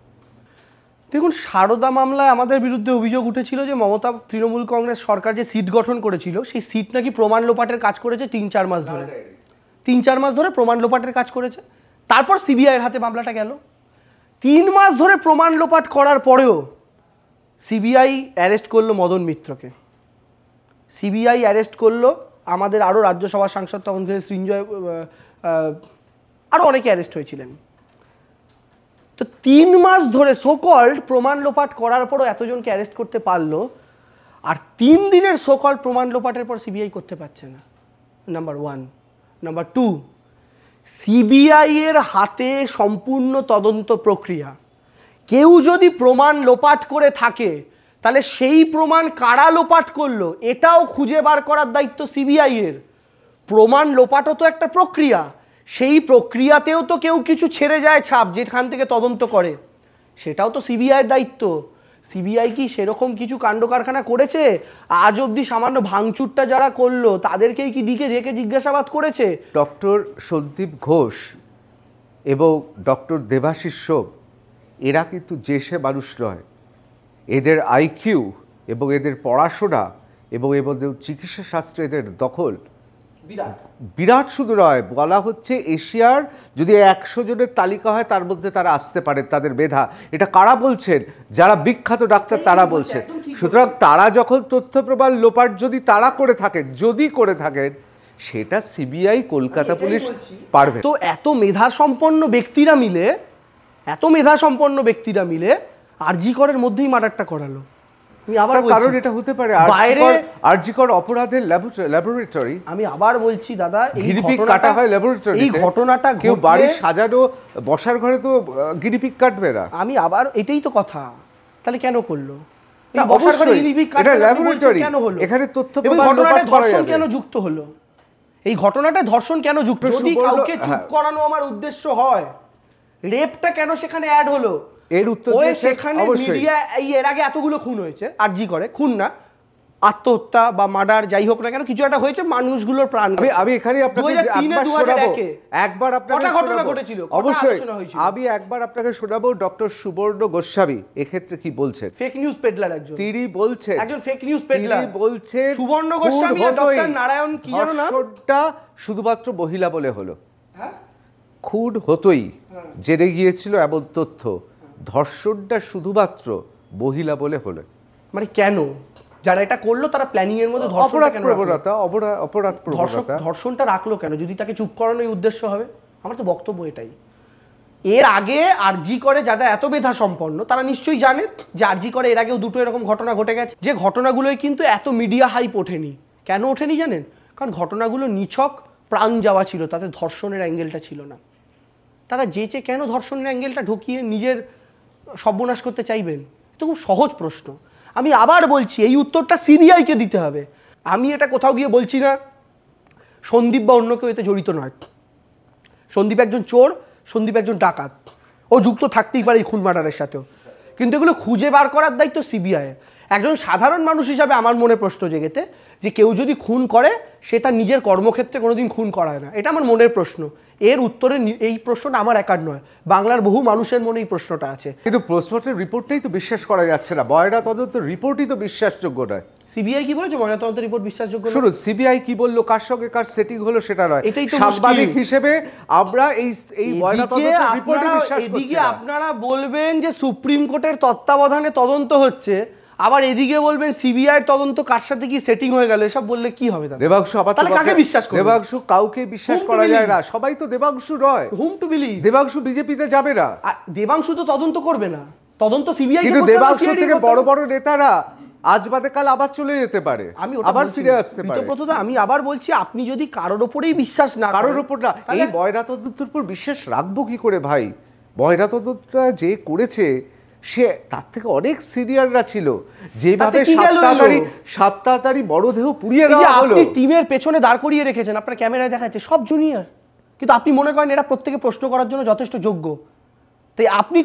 দেখুন, সারদা মামলায় আমাদের বিরুদ্ধে অভিযোগ উঠেছিল যে মমতা তৃণমূল কংগ্রেস সরকার যে সিট গঠন করেছিল, সেই সিট নাকি প্রমাণ লোপাটের কাজ করেছে 3-4 মাস ধরে। 3-4 মাস ধরে প্রমাণ লোপাটের কাজ করেছে। তারপর সিবিআইয়ের হাতে মামলাটা গেল। 3 মাস ধরে প্রমাণ লোপাট করার পরেও সিবিআই অ্যারেস্ট করলো মদন মিত্রকে, সিবিআই অ্যারেস্ট করলো আমাদের আরও রাজ্যসভার সাংসদ তখন থেকে সৃঞ্জয়, আরও অনেকে অ্যারেস্ট হয়েছিলেন। তো 3 মাস ধরে সোকল্ড প্রমাণ লোপাট করার পরও এতজনকে অ্যারেস্ট করতে পারলো, আর 3 দিনের সোকল্ড প্রমাণ লোপাটের পর সিবিআই করতে পারছে না। নাম্বার 1। নাম্বার 2, সিবিআইয়ের হাতে সম্পূর্ণ তদন্ত প্রক্রিয়া। কেউ যদি প্রমাণ লোপাট করে থাকে, তাহলে সেই প্রমাণ কারা লোপাট করলো এটাও খুঁজে বার করার দায়িত্ব সিবিআইয়ের। প্রমাণ লোপাটও তো একটা প্রক্রিয়া, সেই প্রক্রিয়াতেও তো কেউ কিছু ছেড়ে যায় ছাপ, যেখান থেকে তদন্ত করে, সেটাও তো সিবিআইয়ের দায়িত্ব। সিবিআই কি সেরকম কিছু কাণ্ড কারখানা করেছে? আজ অবধি সামান্য ভাঙচুরটা যারা করলো তাদেরকেই কি দিকে রেখে জিজ্ঞাসাবাদ করেছে? ডক্টর সন্দীপ ঘোষ এবং ডক্টর দেবাশিস সোম এরা কিন্তু যে সে মানুষ নয়। এদের আইকিউ এবং এদের পড়াশোনা এবং এদের চিকিৎসা শাস্ত্রে এদের দখল বিরাট। শুধু নয়, বলা হচ্ছে এশিয়ার যদি 100 জনের তালিকা হয় তার মধ্যে তারা আসতে পারে, তাদের মেধা। এটা কারা বলছেন? যারা বিখ্যাত ডাক্তার তারা বলছেন। সুতরাং তারা যখন তথ্য প্রমাণ লোপাট যদি তারা করে থাকেন, সেটা সিবিআই, কলকাতা পুলিশ পারবে। তো এত মেধা সম্পন্ন ব্যক্তিরা মিলে আরজি করের মধ্যেই মার্ডারটা করালো। আমি আবার তার কারণ বলছি, এটা হতে পারে বাইরে- আরজিকর অপরাধের ল্যাবরেটরি, আমি আবার বলছি দাদা, গিনিপিগ কাটা হয় ল্যাবরেটরি, এই ঘটনাটা কেউ ঘটলে- বাড়ি সাজানো বসার ঘরে তো গিনিপিগ কাটবে না। আমি আবার এটাই তো কথা, তাহলে কেন করলো? এই না, বসার ঘরে অবশ্যই, গিনিপিগ এটা কাটবে না, আপনি বলছেন laboratory, কেন হলো? এখানে তথ্য এবং প্রমাণ ঘটনাটা লোপাট করা ধর্ষণ যাবে। কেন যুক্ত হলো? এই ঘটনাটা ধর্ষণ কেন যুক্ত? প্রশ্ন যদি করলো- কাউকে চুপ হ্যাঁ। করানো আমার উদ্দেশ্য হয়, রেপটা কেন সেখানে অ্যাড হলো? এর উত্তর ওই দিয়েছে সেখানে অবশ্যই। মিডিয়া এর আগে এতগুলো খুন হয়েছে, আরজি করে খুন না, আত্মহত্যা বা মার্ডার যাই হোক না কেন, কিছু একটা হয়েছে, মানুষগুলোর প্রাণ গেছে। আমি এখানে আপনাকে 2003 একবার 2001 শোনাবো, একবার আপনাকে কটা ঘটনা শোনাবো। ঘটেছিল? কটা অবশ্যই আলোচনা হয়েছিল? আমি একবার আপনাকে শোনাবো ডক্টর সুবর্ণ গোস্বামী এক্ষেত্রে কি বলছেন। ফেক নিউজ পেডলার একজন, তিনি বলছেন, একজন ফেক নিউজ পেডলার তিনি বলছেন সুবর্ণ গোস্বামী আর ডক্টর নারায়ণ কি জানো না? ধর্ষণটা শুধুমাত্র মহিলা বলে হলো, হ্যাঁ, খুন হতোই, জেনে গিয়েছিল এমন তথ্য, ধর্ষণটা শুধুমাত্র মহিলা বলে হলো। মানে কেন যারা এটা করলো তারা প্ল্যানিং এর মধ্যে ধর্ষণটা অপরাধ কেন রাখলো? প্রবণতা, অপরাধ প্রবণতা। ধর্ষণটা রাখলো কেন যদি তাকে চুপ করানোই উদ্দেশ্য হবে? আমার তো বক্তব্য এটাই। এর আগে আরজি করে যারা এত মেধা সম্পন্ন তারা নিশ্চয়ই জানে যে আরজি করে এর আগেও দুটো এরকম ঘটনা ঘটে গেছে, যে ঘটনাগুলোই কিন্তু এত মিডিয়া হাইপ ওঠেনি। কেন ওঠেনি জানেন? কারণ ঘটনাগুলো নিছক প্রাণ যাওয়া ছিল, তাতে ধর্ষণের অ্যাঙ্গেলটা ছিল না। তারা যেচে কেন ধর্ষণের অ্যাঙ্গেলটা ঢুকিয়ে নিজের সর্বনাশ করতে চাইবেন? এটা খুব সহজ প্রশ্ন। আমি আবার বলছি, এই উত্তরটা সিবিআইকে দিতে হবে। আমি এটা কোথাও গিয়ে বলছি না সন্দীপ বা অন্য কেউ এতে জড়িত নয়। সন্দীপ একজন চোর, সন্দীপ একজন ডাকাত, ও যুক্ত থাকতেই পারে এই খুন মার্ডারের সাথেও, কিন্তু এগুলো খুঁজে বার করার দায়িত্ব সিবিআইয়ের। একজন সাধারণ মানুষ হিসাবে আমার মনে প্রশ্ন জেগেতে যে কেউ যদি খুন করে সে তার নিজের কর্মক্ষেত্রে কোনোদিন খুন করায় না, এটা আমার মনের প্রশ্ন। এর উত্তরে এই প্রশ্নটা আমার একার নয়, বাংলার বহু মানুষের মনে এই প্রশ্নটা আছে। কিন্তু পোস্টমর্টম রিপোর্টটাই তো বিশ্বাস করা যাচ্ছে না, ময়না তদন্ত রিপোর্টই তো বিশ্বাসযোগ্য নয়। সিবিআই কি বলেছে ময়নাতদন্ত রিপোর্ট বিশ্বাসযোগ্য না? শুনুন, সিবিআই কি বললো, কার সঙ্গে কার সেটিং হলো সেটা নয়, এটাই তো সাংবাদিক মুশকিল। হিসেবে আমরা এই ময়নাতদন্ত রিপোর্টে বিশ্বাস করছি এদিকে না। আপনারা বলবেন যে সুপ্রিম কোর্টের তত্ত্বাবধানে তদন্ত হচ্ছে, আবার এদিকে বলবেন সিবিআই তদন্ত কার সাথে কি সেটিং হয়ে গেল, এসব বললে কি হবে দাদা? দেবাংশু আবার তাহলে কাকে বিশ্বাস করবেন? দেবাংশু কাউকে বিশ্বাস Whom to করা যায় believe? না, সবাই তো দেবাংশু নয়। হুম টু বিলিভ? দেবাংশু বিজেপিতে যাবে না, আর দেবাংশু তো তদন্ত করবে না, তদন্ত সিবিআই। কিন্তু দেবাংশু থেকে বড় বড় নেতারা আজ বাদে কাল আবার চলে যেতে পারে, আমি আবার ফিরে আসতে পারে। ঋতব্রতদা, আমি আবার বলছি, আপনি যদি কারোর ওপরেই বিশ্বাস না করেন, কারোর উপর না, এই ময়নাতদন্তের উপর বিশ্বাস রাখবো কি করে ভাই? ময়নাতদন্তটা যে করেছে সে তার থেকে অনেক সিনিয়ররা ছিল, যেভাবে তাতে কি গেল সাত তাড়াতাড়ি মরদেহ পুড়িয়ে এই যে দেওয়া হলো। আপনি টিমের পেছনে দাঁড় করিয়ে রেখেছেন, আপনার ক্যামেরায় দেখাচ্ছে সব জুনিয়র, কিন্তু আপনি মনে করেন এরা প্রত্যেকে প্রশ্ন করার জন্য যথেষ্ট যোগ্য, তাই আপনি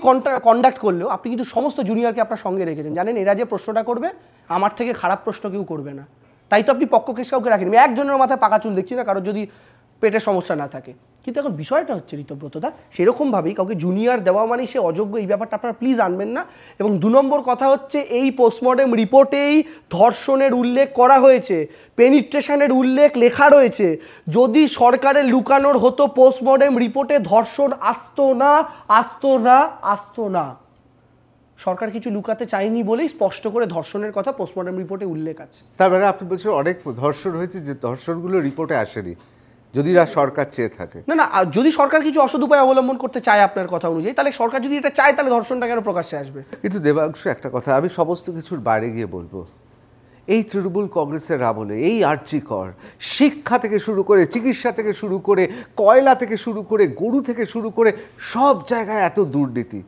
কন্ডাক্ট করলেও আপনি কিন্তু সমস্ত জুনিয়রকে আপনার সঙ্গে রেখেছেন। জানেন এরা যে প্রশ্নটা করবে আমার থেকে খারাপ প্রশ্ন কেউ করবে না, তাই তো আপনি পক্ষকেশ কাউকে রাখেন। আমি একজনের মাথায় পাকা চুল দেখছি না, কারোর যদি পেটের সমস্যা না থাকে। কিন্তু এখন বিষয়টা হচ্ছে ঋতব্রতদা, সেরকমভাবেই কাউকে জুনিয়র দেওয়া মানে সে অযোগ্য, এই ব্যাপারটা আপনারা প্লিজ আনবেন না। এবং 2 নম্বর কথা হচ্ছে, এই পোস্টমর্টেম রিপোর্টেই ধর্ষণের উল্লেখ করা হয়েছে, পেনিট্রেশনের উল্লেখ লেখা রয়েছে। যদি সরকারের লুকানোর হতো পোস্টমর্টেম রিপোর্টে ধর্ষণ আসতো না, আসতো না, আসতো না। সরকার কিছু লুকাতে চায়নি বলেই স্পষ্ট করে ধর্ষণের কথা পোস্টমর্টেম রিপোর্টে উল্লেখ আছে। তার মানে আপনি বলছেন অনেক ধর্ষণ হয়েছে, যে ধর্ষণগুলো রিপোর্টে আসেনি, যদি সরকার চেয়ে থাকে। না, আর যদি সরকার কিছু অসৎ উপায় অবলম্বন করতে চায় আপনার কথা অনুযায়ী, তাহলে সরকার যদি এটা চায় তাহলে ধর্ষণটা কেন প্রকাশ্যে আসবে? কিন্তু দেবাংশু একটা কথা আমি সমস্ত কিছুর বাইরে গিয়ে বলবো, এই তৃণমূল কংগ্রেসের আমলে এই আরজি কর, শিক্ষা থেকে শুরু করে চিকিৎসা থেকে শুরু করে কয়লা থেকে শুরু করে গরু থেকে শুরু করে সব জায়গায় এত দুর্নীতি।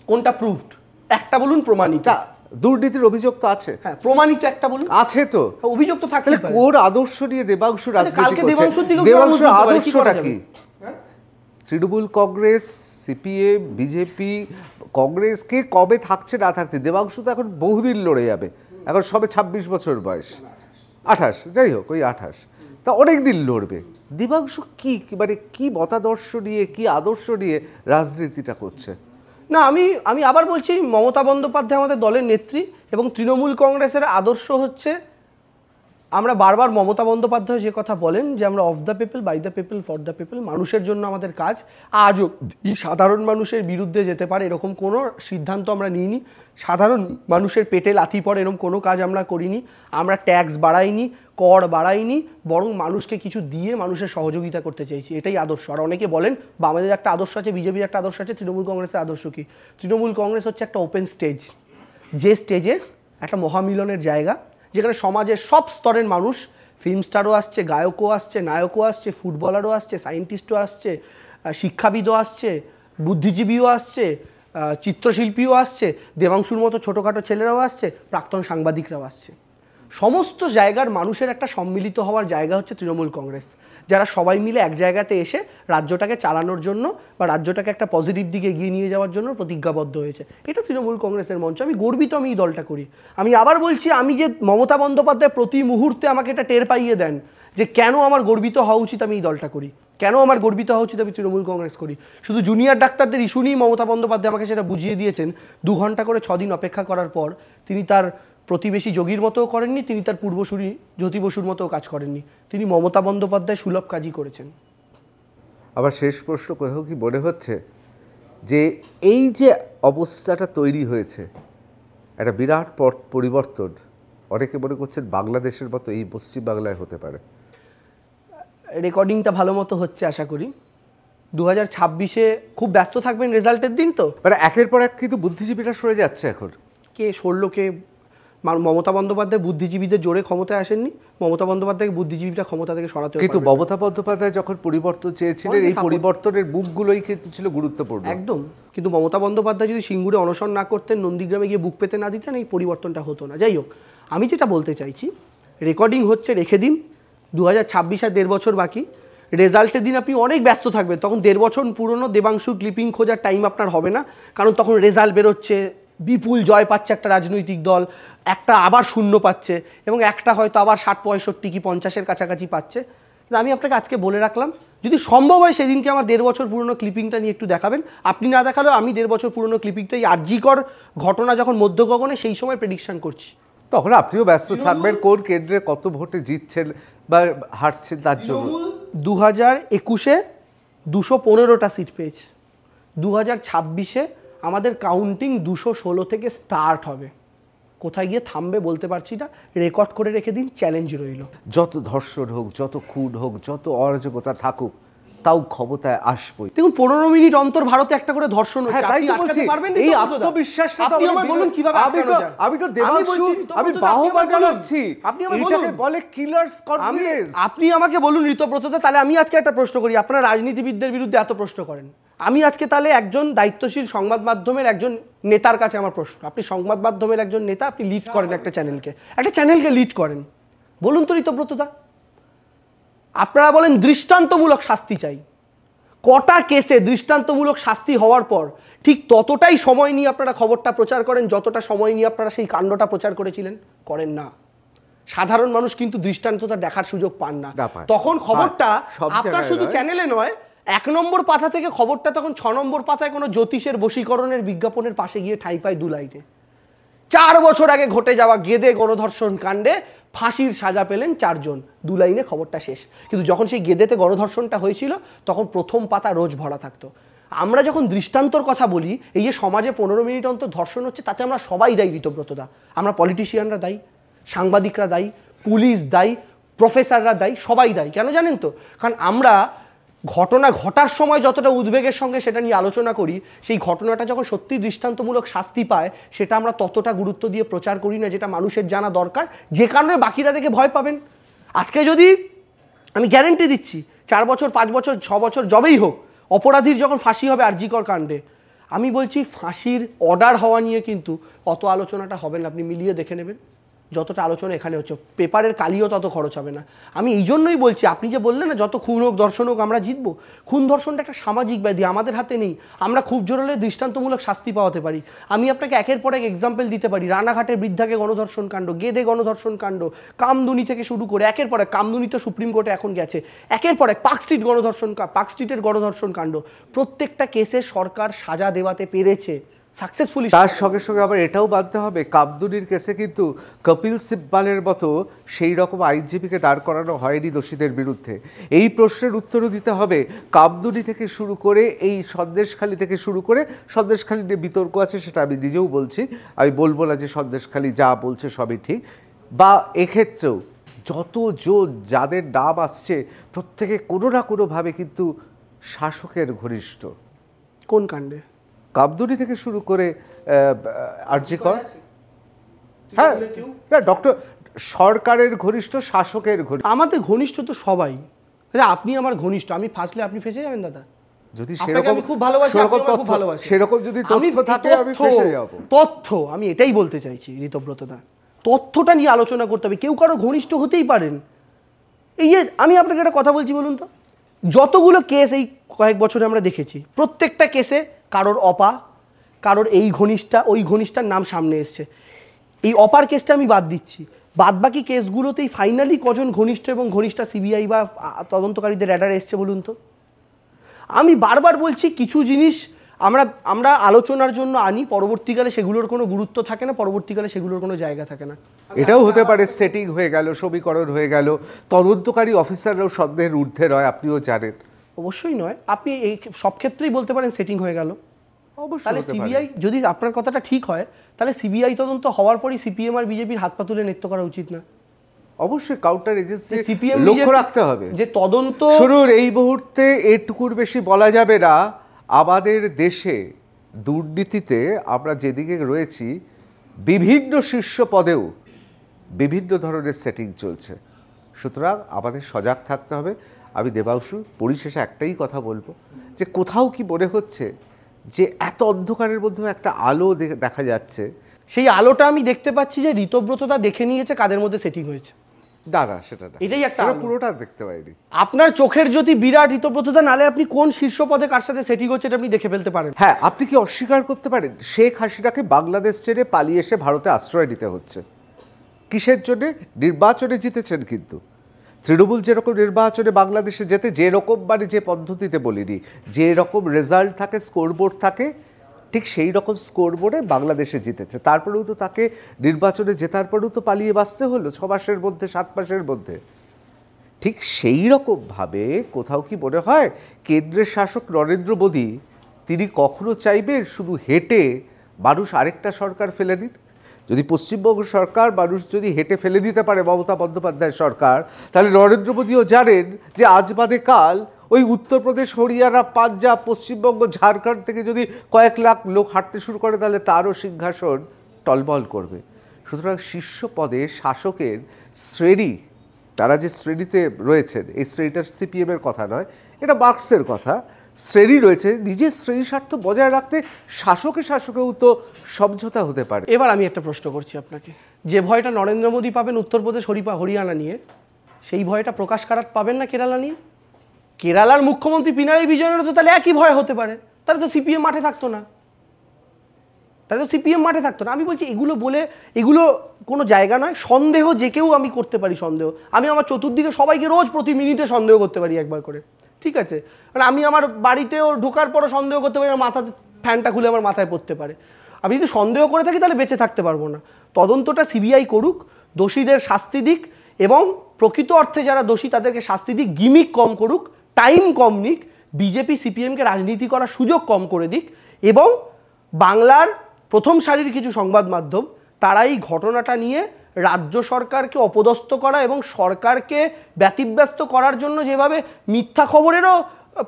কোনটা প্রুভড? একটা বলুন প্রমাণিত। দুর্নীতির অভিযোগ তো আছে। হ্যাঁ, প্রমাণিত একটা বলুন। আছে তো, অভিযোগ তো থাকলে তাহলে কোন আদর্শ নিয়ে দেবাংশু রাজনীতি কালকে করছে? দেবাংশুর দিকেও দেবাংশুর প্রমাণ করতে পারে, কি আদর্শটা করা কি? যাবে? তৃণমূল কংগ্রেস, সিপিএম, বিজেপি, কংগ্রেস কে কবে থাকছে না থাকছে, দেবাংশু তো এখন বহুদিন লড়ে যাবে, এখন সবে 26 বছর বয়স, 28, যাই হোক ওই 28, তা অনেক দিন লড়বে। দেবাংশু কি মানে কি মতাদর্শ নিয়ে, কি আদর্শ নিয়ে রাজনীতিটা করছে? না, আমি আবার বলছি, মমতা বন্দ্যোপাধ্যায় আমাদের দলের নেত্রী, এবং তৃণমূল কংগ্রেসের আদর্শ হচ্ছে, আমরা বারবার মমতা বন্দ্যোপাধ্যায় যে কথা বলেন যে আমরা of the people, by the people, for the people, মানুষের জন্য আমাদের কাজ। আজও সাধারণ মানুষের বিরুদ্ধে যেতে পারে এরকম কোনো সিদ্ধান্ত আমরা নিইনি, সাধারণ মানুষের পেটে লাথি পড়ে এরকম কোনো কাজ আমরা করিনি, আমরা ট্যাক্স বাড়াইনি, কর বাড়াইনি, বরং মানুষকে কিছু দিয়ে মানুষের সহযোগিতা করতে চাইছি, এটাই আদর্শ। আর অনেকে বলেন বামেদের একটা আদর্শ আছে, বিজেপির একটা আদর্শ আছে, তৃণমূল কংগ্রেসের আদর্শ কি? তৃণমূল কংগ্রেস হচ্ছে একটা ওপেন স্টেজ, যে স্টেজে একটা মহামিলনের জায়গা, যেখানে সমাজের সব স্তরের মানুষ, ফিল্ম স্টারও আসছে, গায়কও আসছে, নায়কও আসছে, ফুটবলারও আসছে, সায়েন্টিস্টও আসছে, শিক্ষাবিদও আসছে, বুদ্ধিজীবীও আসছে, চিত্রশিল্পীও আসছে, দেবাংশুর মতো ছোটোখাটো ছেলেরাও আসছে, প্রাক্তন সাংবাদিকরাও আসছে। সমস্ত জায়গার মানুষের একটা সম্মিলিত হওয়ার জায়গা হচ্ছে তৃণমূল কংগ্রেস, যারা সবাই মিলে এক জায়গাতে এসে রাজ্যটাকে চালানোর জন্য বা রাজ্যটাকে একটা পজিটিভ দিকে এগিয়ে নিয়ে যাওয়ার জন্য প্রতিজ্ঞাবদ্ধ হয়েছে। এটা তৃণমূল কংগ্রেসের মঞ্চ। আমি গর্বিত আমি এই দলটা করি। আমি আবার বলছি, আমি যে মমতা বন্দ্যোপাধ্যায় প্রতি মুহূর্তে আমাকে এটা টের পাইয়ে দেন যে কেন আমার গর্বিত হওয়া উচিত আমি এই দলটা করি, কেন আমার গর্বিত হওয়া উচিত আমি তৃণমূল কংগ্রেস করি। শুধু জুনিয়র ডাক্তারদের ইস্যু নিয়েই মমতা বন্দ্যোপাধ্যায় আমাকে সেটা বুঝিয়ে দিয়েছেন। 2 ঘন্টা করে 6 দিন অপেক্ষা করার পর তিনি তার প্রতিবেশী যোগীর মতোও করেননি, তিনি তার পূর্বসূরি জ্যোতি বসুর মতোও কাজ করেননি, তিনি মমতা বন্দ্যোপাধ্যায় সুলভ কাজই করেছেন। আবার শেষ প্রশ্ন করেও কি মনে হচ্ছে যে এই যে অবস্থাটা তৈরি হয়েছে, একটা বিরাট পরিবর্তন অনেকে মনে করছেন বাংলাদেশের মতো এই পশ্চিম বাংলায় হতে পারে? রেকর্ডিংটা ভালো মতো হচ্ছে আশা করি। 2026-এ খুব ব্যস্ত থাকবেন রেজাল্টের দিন, তো মানে একের পর এক কিন্তু বুদ্ধিজীবীরা সরে যাচ্ছে এখন। কে সরল? কে? মমতা বন্দ্যোপাধ্যায় বুদ্ধিজীবীদের জোরে ক্ষমতায় আসেননি, মমতা বন্দ্যোপাধ্যায়কে বুদ্ধিজীবীরা ক্ষমতা থেকে সরাতে। কিন্তু মমতা বন্দ্যোপাধ্যায় যখন পরিবর্তন চেয়েছিলেন, এই পরিবর্তনের মুখগুলোই কিন্তু ছিল গুরুত্বপূর্ণ। একদম। কিন্তু মমতা বন্দ্যোপাধ্যায় যদি সিঙ্গুরে অনশন না করতেন, নন্দীগ্রামে গিয়ে বুক পেতে না দিতেন, এই পরিবর্তনটা হতো না। যাই হোক, আমি যেটা বলতে চাইছি, রেকর্ডিং হচ্ছে, রেখে দিন। 2026 আর 1.5 বছর বাকি। রেজাল্টের দিন আপনি অনেক ব্যস্ত থাকবেন, তখন 1.5 বছর পুরনো দেবাংশুর ক্লিপিং খোঁজার টাইম আপনার হবে না, কারণ তখন রেজাল্ট বেরোচ্ছে, বিপুল জয় পাচ্ছে একটা রাজনৈতিক দল, একটা আবার শূন্য পাচ্ছে, এবং একটা হয়তো আবার 60, 65 কি 50-এর কাছাকাছি পাচ্ছে। কিন্তু আমি আপনাকে আজকে বলে রাখলাম, যদি সম্ভব হয় সেদিনকে আমার 1.5 বছর পুরনো ক্লিপিংটা নিয়ে একটু দেখাবেন। আপনি না দেখালেও আমি 1.5 বছর পুরনো ক্লিপিংটা, এই আরজিকর ঘটনা যখন মধ্য গগনে, সেই সময় প্রেডিকশন করছি। তখন আপনিও ব্যস্ত থাকবেন কোন কেন্দ্রে কত ভোটে জিতছেন বা হারছেন তার জন্য। 2021-এ 215টা সিট পেয়েছে, 2026-এ আমাদের কাউন্টিং 216 থেকে স্টার্ট হবে। কোথায় গিয়ে থামবে বলতে পারছি না, রেকর্ড করে রেখে দিন, চ্যালেঞ্জ রইল। যত ধর্ষণ হোক, যত খুন হোক, যত অরাজকতা থাকুক, তাও ক্ষমতায় আসবই। দেখুন, 15 মিনিট অন্তর ভারতে একটা করে ধর্ষণ হচ্ছে। তাই তো বলছি, এই আত্মবিশ্বাসটা তো বলুন কিভাবে আমি তো দেবাংশু, আমি বাহুবা জানাচ্ছি, আপনি আমাকে এটাকে বলে কিলারস কনফিডেন্স। আপনি আমাকে বলুন ঋতব্রতদা, তাহলে আমি আজকে একটা প্রশ্ন করি। আপনারা রাজনীতিবিদদের বিরুদ্ধে এত প্রশ্ন করেন, আমি আজকে তাহলে একজন দায়িত্বশীল সংবাদ মাধ্যমের একজন নেতার কাছে আমার প্রশ্ন। আপনি সংবাদ মাধ্যমের একজন নেতা, আপনি লিড করেন একটা চ্যানেলকে লিড করেন। বলুন তো ঋতব্রতদা, আপনারা বলেন দৃষ্টান্তমূলক শাস্তি চাই। কটা কেসে দৃষ্টান্তমূলক শাস্তি হওয়ার পর ঠিক ততটাই সময় নিয়ে আপনারা খবরটা প্রচার করেন যতটা সময় নিয়ে আপনারা সেই কাণ্ডটা প্রচার করেছিলেন? করেন না। সাধারণ মানুষ কিন্তু দৃষ্টান্তটা দেখার সুযোগ পান না। তখন খবরটা আপনার শুধু চ্যানেলে নয়, 1 নম্বর পাতা থেকে খবরটা তখন 6 নম্বর পাতায় কোনো জ্যোতিষের বশীকরণের বিজ্ঞাপনের পাশে গিয়ে ঠাঁই পায় 2 লাইনে। 4 বছর আগে ঘটে যাওয়া গেদে গণধর্ষণ কাণ্ডে ফাঁসির সাজা পেলেন 4 জন, 2 লাইনে খবরটা শেষ। কিন্তু যখন সেই গেদেতে গণধর্ষণটা হয়েছিল তখন প্রথম পাতা রোজ ভরা থাকতো। আমরা যখন দৃষ্টান্তর কথা বলি, এই যে সমাজে 15 মিনিট অন্তর ধর্ষণ হচ্ছে, তাতে আমরা সবাই দায়ী ঋতব্রতদা। আমরা পলিটিশিয়ানরা দায়ী, সাংবাদিকরা দায়ী, পুলিশ দায়ী, প্রফেসররা দায়ী, সবাই দায়ী। কেন জানেন তো? কারণ আমরা ঘটনা ঘটার সময় যতটা উদ্বেগের সঙ্গে সেটা নিয়ে আলোচনা করি, সেই ঘটনাটা যখন সত্যি দৃষ্টান্তমূলক শাস্তি পায়, সেটা আমরা ততটা গুরুত্ব দিয়ে প্রচার করি না, যেটা মানুষের জানা দরকার, যে কারণে বাকিরা দেখে ভয় পাবেন। আজকে যদি আমি গ্যারেন্টি দিচ্ছি 4 বছর, 5 বছর, 6 বছর যবেই হোক, অপরাধীর যখন ফাঁসি হবে আরজিকর কাণ্ডে, আমি বলছি ফাঁসির অর্ডার হওয়া নিয়ে কিন্তু অত আলোচনাটা হবে না। আপনি মিলিয়ে দেখে নেবেন, যতটা আলোচনা এখানে হচ্ছে, পেপারের কালিও তত খরচ হবে না। আমি এই জন্যই বলছি, আপনি যে বললেন না যত খুন হোক ধর্ষণ হোক আমরা জিতবো, খুন ধর্ষণটা একটা সামাজিক ব্যাধি, আমাদের হাতে নেই। আমরা খুব জোর হলে দৃষ্টান্তমূলক শাস্তি পাওয়াতে পারি। আমি আপনাকে একের পর এক এক্সাম্পল দিতে পারি। রানাঘাটের বৃদ্ধাকে গণধর্ষণ কাণ্ড, গেদে গণধর্ষণ কাণ্ড, কামদুনি থেকে শুরু করে একের পর এক, কামদুনি তো সুপ্রিম কোর্টে এখন গেছে, একের পর এক পার্ক স্ট্রিটের গণধর্ষণ কাণ্ড, প্রত্যেকটা কেসে সরকার সাজা দেওয়াতে পেরেছে সাকসেসফুলি। তার সঙ্গে সঙ্গে আবার এটাও বাদতে হবে, কামদুনির কেসে কিন্তু কপিল সিব্বালের মতো সেই রকম আইনজীবীকে দাঁড় করানো হয়নি দোষীদের বিরুদ্ধে। এই প্রশ্নের উত্তরও দিতে হবে। কামদুনি থেকে শুরু করে এই সন্দেশখালী থেকে শুরু করে, সন্দেশখালী নিয়ে বিতর্ক আছে, সেটা আমি নিজেও বলছি, আমি বলবো না যে সন্দেশখালী যা বলছে সবই ঠিক, বা এক্ষেত্রেও যতজন যাদের নাম আসছে প্রত্যেকে কোনো না কোনোভাবে কিন্তু শাসকের ঘনিষ্ঠ। কোন কাণ্ডে? কামদুনি থেকে শুরু করে আরজিকর, হ্যাঁ না ডক্টর সরকারের ঘনিষ্ঠ, শাসকের ঘনিষ্ঠ। আমাদের ঘনিষ্ঠ তো সবাই। দাদা আপনি আমার ঘনিষ্ঠ, আমি ফাঁসলে আপনি ফেসে যাবেন দাদা। যদি আপনাকে সেরকম আমি খুব ভালোবাসি, সেরকম আপনি আমাকে খুব তথ্য ভালোবাসেন। সেরকম যদি তথ্য থাকে আমি ফেসে যাব। তথ্য আমি এটাই বলতে চাইছি ঋতব্রতদা, তথ্যটা নিয়ে আলোচনা করতে হবে। কেউ কারো ঘনিষ্ঠ হতেই পারেন। এই যে আমি আপনাকে একটা কথা বলছি, বলুন তো, যতগুলো কেস এই কয়েক বছরে আমরা দেখেছি, প্রত্যেকটা কেসে কারোর অপা, কারোর এই ঘনিষ্ঠা ওই ঘনিষ্ঠার নাম সামনে এসছে। এই অপার কেসটা আমি বাদ দিচ্ছি, বাদ বাকি কেসগুলোতেই ফাইনালি কজন ঘনিষ্ঠ এবং ঘনিষ্ঠা সিবিআই বা তদন্তকারীদের র্যাডারে এসছে বলুন তো। আমি বারবার বলছি কিছু জিনিস আমরা আলোচনার জন্য আনি, পরবর্তীকালে সেগুলোর কোনো গুরুত্ব থাকে না, পরবর্তীকালে সেগুলোর কোনো জায়গা থাকে না। এটাও হতে পারে সেটিং হয়ে গেল, সমীকরণ হয়ে গেল, তদন্তকারী অফিসাররাও সন্দেহের ঊর্ধ্বে নয়, আপনিও জানেন। অবশ্যই নয়, আপনি এই সব ক্ষেত্রেই বলতে পারেন সেটিং হয়ে গেল। অবশ্যই তাহলে হতে পারে। সিবিআই, যদি আপনার কথাটা ঠিক হয়, তাহলে সিবিআই তদন্ত হওয়ার পরই সিপিএম আর বিজেপির হাত পা তুলে নৃত্য করা উচিত না? অবশ্যই কাউন্টার এজেন্সি সিপিএম লক্ষ্য রাখতে হবে যে তদন্ত। শুনুন, এই মুহূর্তে এটুকুর বেশি বলা যাবে না। আমাদের দেশে দুর্নীতিতে আমরা যেদিকে রয়েছি, বিভিন্ন শীর্ষ পদেও বিভিন্ন ধরনের সেটিং চলছে। সুতরাং আমাদের সজাগ থাকতে হবে। আমি দেবাংশু পরিশেষে একটাই কথা বলবো, যে কোথাও কি মনে হচ্ছে যে এত অন্ধকারের মধ্যেও একটা আলো দেখা যাচ্ছে? সেই আলোটা আমি দেখতে পাচ্ছি যে ঋতব্রতদা দেখে নিয়েছে কাদের মধ্যে সেটিং হয়েছে। না না, সেটা না, এটাই একটা সেটা আলো। পুরোটা দেখতে পাইনি। আপনার চোখের যদি বিরাট ঋতব্রতদা, নালে আপনি কোন শীর্ষ পদে কার সাথে সেটিং হচ্ছে এটা আপনি দেখে ফেলতে পারেন। হ্যাঁ, আপনি কি অস্বীকার করতে পারেন শেখ হাসিনাকে বাংলাদেশ ছেড়ে পালিয়ে এসে ভারতে আশ্রয় নিতে হচ্ছে? কিসের জন্যে? নির্বাচনে জিতেছেন, কিন্তু তৃণমূল যেরকম নির্বাচনে বাংলাদেশে যেতে যেরকম, মানে যে পদ্ধতিতে বলিনি, যে রকম রেজাল্ট থাকে, স্কোরবোর্ড থাকে, ঠিক সেই রকম স্কোরবোর্ডে বাংলাদেশে জিতেছে। তারপরেও তো তাকে নির্বাচনে জেতার পরেও তো পালিয়ে বাঁচতে হলো 6 মাসের মধ্যে, 7 মাসের মধ্যে। ঠিক সেই রকমভাবে কোথাও কি মনে হয় কেন্দ্রের শাসক নরেন্দ্র মোদী তিনি কখনো চাইবেন শুধু হেঁটে মানুষ আরেকটা সরকার ফেলে দিন? যদি পশ্চিমবঙ্গ সরকার মানুষ যদি হেঁটে ফেলে দিতে পারে মমতা বন্দ্যোপাধ্যায় সরকার, তাহলে নরেন্দ্র মোদীও জানেন যে আজ বাদে কাল ওই উত্তরপ্রদেশ, হরিয়ানা, পাঞ্জাব, পশ্চিমবঙ্গ, ঝাড়খণ্ড থেকে যদি কয়েক লাখ লোক হাঁটতে শুরু করে, তাহলে তারও সিংহাসন টলমল করবে। সুতরাং শীর্ষ পদে শাসকের শ্রেণী, তারা যে শ্রেণীতে রয়েছেন, এই শ্রেণীটা সিপিএমের কথা নয়, এটা মার্কসের কথা, শ্রেণী রয়েছে, নিজের শ্রেণী স্বার্থ বজায় রাখতে শাসকেও তো সমঝোতা হতে পারে। এবার আমি একটা প্রশ্ন করছি আপনাকে, যে ভয়টা নরেন্দ্র মোদী পাবেন উত্তরপ্রদেশ, হরিয়ানা নিয়ে, সেই ভয়টা প্রকাশ কারাট পাবেন না কেরালা নিয়ে? কেরালার মুখ্যমন্ত্রী পিনারাই বিজয়নেরও তো তাহলে একই ভয় হতে পারে, তাহলে তো সিপিএম মাঠে থাকতো না, আমি বলছি এগুলো বলে, এগুলো কোনো জায়গা নয়। সন্দেহ যে কেউ আমি করতে পারি, সন্দেহ আমি আমার চতুর্দিকে সবাইকে রোজ প্রতি মিনিটে সন্দেহ করতে পারি একবার করে, ঠিক আছে? মানে আমি আমার বাড়িতেও ঢোকার পরও সন্দেহ করতে পারি, আমার মাথাতে ফ্যানটা খুলে আমার মাথায় পড়তে পারে। আমি যদি সন্দেহ করে থাকি তাহলে বেঁচে থাকতে পারবো না। তদন্তটা সিবিআই করুক, দোষীদের শাস্তি দিক, এবং প্রকৃত অর্থে যারা দোষী তাদেরকে শাস্তি দিক, গিমিক কম করুক, টাইম কম নিক, বিজেপি সিপিএমকে রাজনীতি করার সুযোগ কম করে দিক, এবং বাংলার প্রথম সারির কিছু সংবাদ মাধ্যম তারা এই ঘটনাটা নিয়ে রাজ্য সরকারকে অপদস্থ করা এবং সরকারকে ব্যতিব্যস্ত করার জন্য যেভাবে মিথ্যা খবরেরও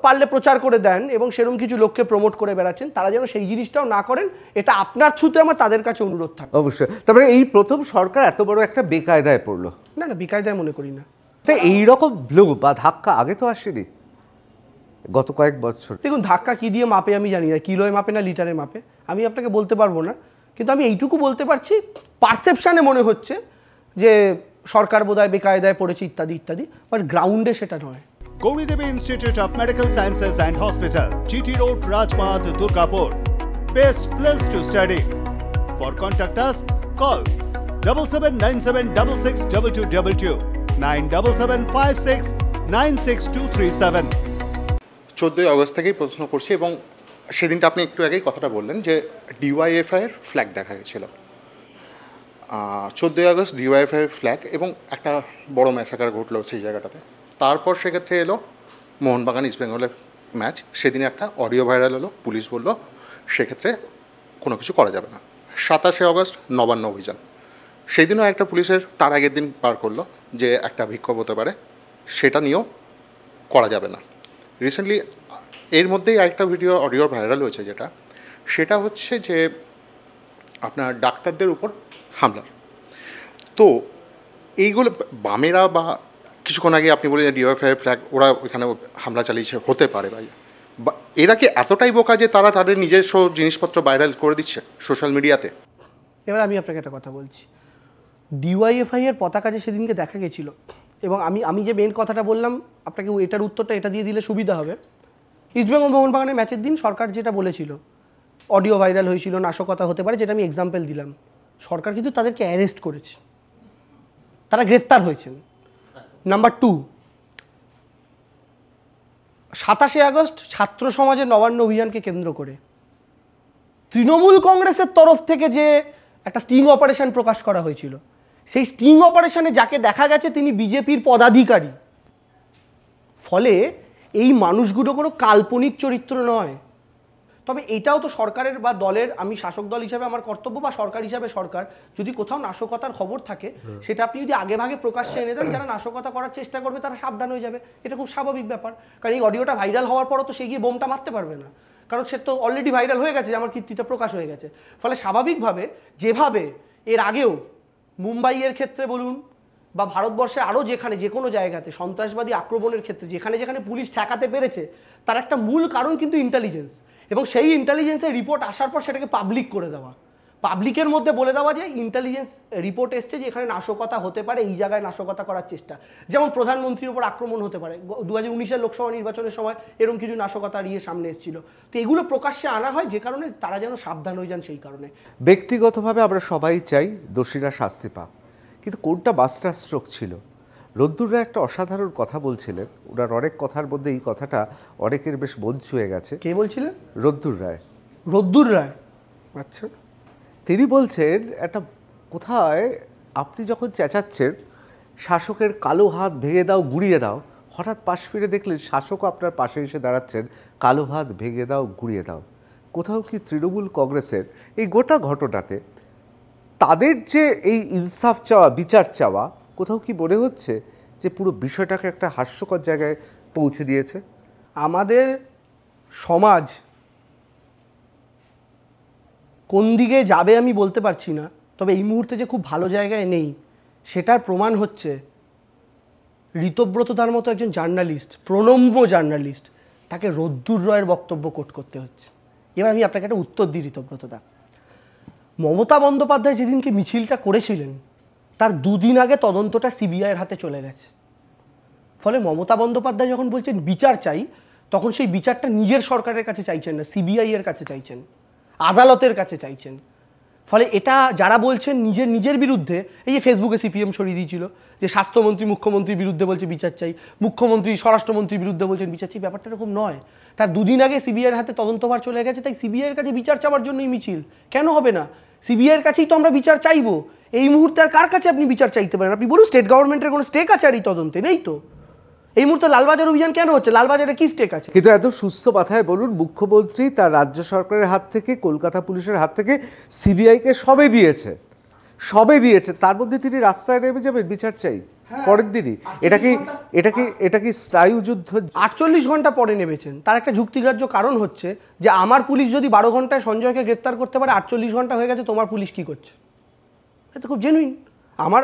পারলে প্রচার করে দেন এবং সেরকম কিছু লোককে প্রমোট করে বেড়াচ্ছেন, তারা যেন সেই জিনিসটাও না করেন, এটা আপনার থ্রুতে আমার তাদের কাছে অনুরোধ থাকে। অবশ্যই। তারপরে এই প্রথম সরকার এত বড় একটা বেকায়দায় পড়লো। না, বেকায়দায় মনে করি না। তাই এইরকম ব্লো বা ধাক্কা আগে তো আসেনি গত কয়েক বছর। দেখুন, ধাক্কা কি দিয়ে মাপে আমি জানি না, কিলোয় মাপে না লিটারে মাপে আমি আপনাকে বলতে পারবো না, কিন্তু আমি এইটুকু বলতে পারছি পারসেপশানে মনে হচ্ছে যে সরকার বোধহয় বেকায়দায় পড়েছে ইত্যাদি ইত্যাদি, বাট গ্রাউন্ডে সেটা নয়। Gauridevi Institute of Medical Sciences and Hospital, GT Road, Rajpath, Durgapur. Best place to study. For contact us, call 7797662222, 9775696237. 14ই August থেকেই প্রশ্ন করছি, এবং সেদিনটা আপনি একটু আগেই কথাটা বললেন যে ডিওয়াইএফআইয়ের ফ্ল্যাগ দেখা গেছিলো। 14ই আগস্ট ডিওয়াইএফআইয়ের ফ্ল্যাগ, এবং একটা বড় ম্যাসাকার ঘটলো সেই জায়গাটাতে। তারপর সেক্ষেত্রে এলো মোহনবাগান ইস্ট বেঙ্গলের ম্যাচ, সেদিনে একটা অডিও ভাইরাল হলো, পুলিশ বলল সেক্ষেত্রে কোনো কিছু করা যাবে না। 27শে আগস্ট নবান্ন অভিযান, সেই দিনও একটা পুলিশের তার আগের দিন পার করলো যে একটা বিক্ষোভ হতে পারে, সেটা নিয়েও করা যাবে না। রিসেন্টলি এর মধ্যেই আরেকটা অডিও ভাইরাল হয়েছে, সেটা হচ্ছে যে আপনার ডাক্তারদের উপর হামলার, তো এইগুলো বামেরা বা কিছুক্ষণ আগে আপনি বলেন ডিওয়াইএফআই ফ্ল্যাগ ওরা ওইখানে হামলা চালিয়েছে, হতে পারে ভাই, বা এরা কি এতটাই বোকা যে তারা তাদের নিজস্ব জিনিসপত্র ভাইরাল করে দিচ্ছে সোশ্যাল মিডিয়াতে? এবার আমি আপনাকে একটা কথা বলছি, ডিওয়াইএফআই এর পতাকা যে সেদিনকে দেখা গেছিল, এবং আমি যে মেন কথাটা বললাম আপনাকে এটার উত্তরটা এটা দিয়ে দিলে সুবিধা হবে। ইস্টবেঙ্গল মোহনবাগানের ম্যাচের দিন সরকার যেটা বলেছিল, অডিও ভাইরাল হয়েছিল, নাশকতা হতে পারে, যেটা আমি এক্সাম্পল দিলাম, সরকার কিন্তু তাদেরকে অ্যারেস্ট করেছে, তারা গ্রেফতার হয়েছেন। নাম্বার 2, 27শে আগস্ট ছাত্র সমাজের নবান্ন অভিযানকে কেন্দ্র করে তৃণমূল কংগ্রেসের তরফ থেকে যে একটা স্টিং অপারেশন প্রকাশ করা হয়েছিল, সেই স্টিং অপারেশনে যাকে দেখা গেছে তিনি বিজেপির পদাধিকারী। ফলে এই মানুষগুলো কোনো কাল্পনিক চরিত্র নয়। তবে এটাও তো সরকারের বা দলের, আমি শাসক দল হিসাবে আমার কর্তব্য বা সরকার হিসাবে সরকার, যদি কোথাও নাশকতার খবর থাকে সেটা আপনি যদি আগে ভাগে প্রকাশ্যে এনে দেন, যারা নাশকতা করার চেষ্টা করবে তারা সাবধান হয়ে যাবে। এটা খুব স্বাভাবিক ব্যাপার, কারণ এই অডিওটা ভাইরাল হওয়ার পরও তো সে গিয়ে বোমটা মারতে পারবে না, কারণ সে তো অলরেডি ভাইরাল হয়ে গেছে যে আমার কীর্তিটা প্রকাশ হয়ে গেছে। ফলে স্বাভাবিকভাবে যেভাবে এর আগেও মুম্বাইয়ের ক্ষেত্রে বলুন বা ভারতবর্ষে আরও যেখানে যে কোনো জায়গাতে সন্ত্রাসবাদী আক্রমণের ক্ষেত্রে যেখানে যেখানে পুলিশ ঠেকাতে পেরেছে, তার একটা মূল কারণ কিন্তু ইন্টেলিজেন্স, এবং সেই ইন্টেলিজেন্সের রিপোর্ট আসার পর সেটাকে পাবলিক করে দেওয়া, পাবলিকের মধ্যে বলে দেওয়া যে ইন্টেলিজেন্স রিপোর্ট এসছে যে এখানে নাশকতা হতে পারে, এই জায়গায় নাশকতা করার চেষ্টা, যেমন প্রধানমন্ত্রীর উপর আক্রমণ হতে পারে, 2019-এর লোকসভা নির্বাচনের সময় এরকম কিছু নাশকতার সামনে এসেছিল। তো এগুলো প্রকাশ্যে আনা হয় যে কারণে তারা যেন সাবধান হয়ে যান। সেই কারণে ব্যক্তিগতভাবে আমরা সবাই চাই দোষীরা শাস্তি পাক, কিন্তু কোনটা মাস্টার স্ট্রোক ছিল? রদ্দুর রায় একটা অসাধারণ কথা বলছিলেন, ওনার অনেক কথার মধ্যে এই কথাটা অনেকের বেশ মন ছুঁয়ে গেছে। কে বলছিলেন? রদ্দুর রায়। রদ্দুর রায়, আচ্ছা। তিনি বলছেন একটা কোথায় আপনি যখন চেঁচাচ্ছেন শাসকের কালো হাত ভেঙে দাও গুড়িয়ে দাও, হঠাৎ পাশ ফিরে দেখলেন শাসকও আপনার পাশে এসে দাঁড়াচ্ছেন, কালো হাত ভেঙে দাও গুড়িয়ে দাও। কোথাও কি তৃণমূল কংগ্রেসের এই গোটা ঘটনাতে তাদের যে এই ইনসাফ চাওয়া, বিচার চাওয়া, কোথাও কি মনে হচ্ছে যে পুরো বিষয়টাকে একটা হাস্যকর জায়গায় পৌঁছে দিয়েছে? আমাদের সমাজ কোন দিকে যাবে আমি বলতে পারছি না, তবে এই মুহূর্তে যে খুব ভালো জায়গায় নেই সেটার প্রমাণ হচ্ছে ঋতব্রত তার মতো একজন জার্নালিস্ট, প্রণম্য জার্নালিস্ট, তাকে রদ্দুর রায়ের বক্তব্য কোট করতে হচ্ছে। এবার আমি আপনাকে একটা উত্তর দিই। ঋতব্রত দা, মমতা বন্দ্যোপাধ্যায় যেদিনকে মিছিলটা করেছিলেন তার 2 দিন আগে তদন্তটা সিবিআইয়ের হাতে চলে গেছে। ফলে মমতা বন্দ্যোপাধ্যায় যখন বলছেন বিচার চাই, তখন সেই বিচারটা নিজের সরকারের কাছে চাইছেন না, সিবিআই এর কাছে চাইছেন, আদালতের কাছে চাইছেন। ফলে এটা যারা বলছেন নিজের বিরুদ্ধে, এই যে ফেসবুকে সিপিএম ছড়িয়ে দিয়েছিল যে স্বাস্থ্যমন্ত্রী মুখ্যমন্ত্রীর বিরুদ্ধে বলছে বিচার চাই, মুখ্যমন্ত্রী স্বরাষ্ট্রমন্ত্রীর বিরুদ্ধে বলছেন বিচার চাই, ব্যাপারটা এরকম নয়। তার 2 দিন আগে সিবিআইয়ের হাতে তদন্তভার চলে গেছে, তাই সিবিআইয়ের কাছে বিচার চাওয়ার জন্যই মিছিল। কেন হবে না? সিবিআইয়ের কাছেই তো আমরা বিচার চাইবো। এই মুহূর্তে আর কার কাছে আপনি বিচার চাইতে পারেন? আপনি বলুন, স্টেট গভর্নমেন্টের কোনো স্টেক আছে আর এই তদন্তে? নেই তো। এই মুহূর্তে লালবাজার অভিযান কেন হচ্ছে? লালবাজারে কি স্টেক আছে? কিন্তু এত সুস্থ মাথায় বলুন, মুখ্যমন্ত্রী তার রাজ্য সরকারের হাত থেকে, কলকাতা পুলিশের হাত থেকে সিবিআইকে সবে দিয়েছে, তার মধ্যে তিনি রাস্তায় নেমে যাবেন বিচার চাই পরের দিনই? এটা কি স্নায়ুযুদ্ধ? 48 ঘন্টা পরে নেমেছেন। তার একটা যুক্তিগ্রাহ্য কারণ হচ্ছে যে আমার পুলিশ যদি 12 ঘন্টায় সঞ্জয়কে গ্রেফতার করতে পারে, 48 ঘন্টা হয়ে গেছে, তোমার পুলিশ কি করছে? এটা খুব জেনুইন।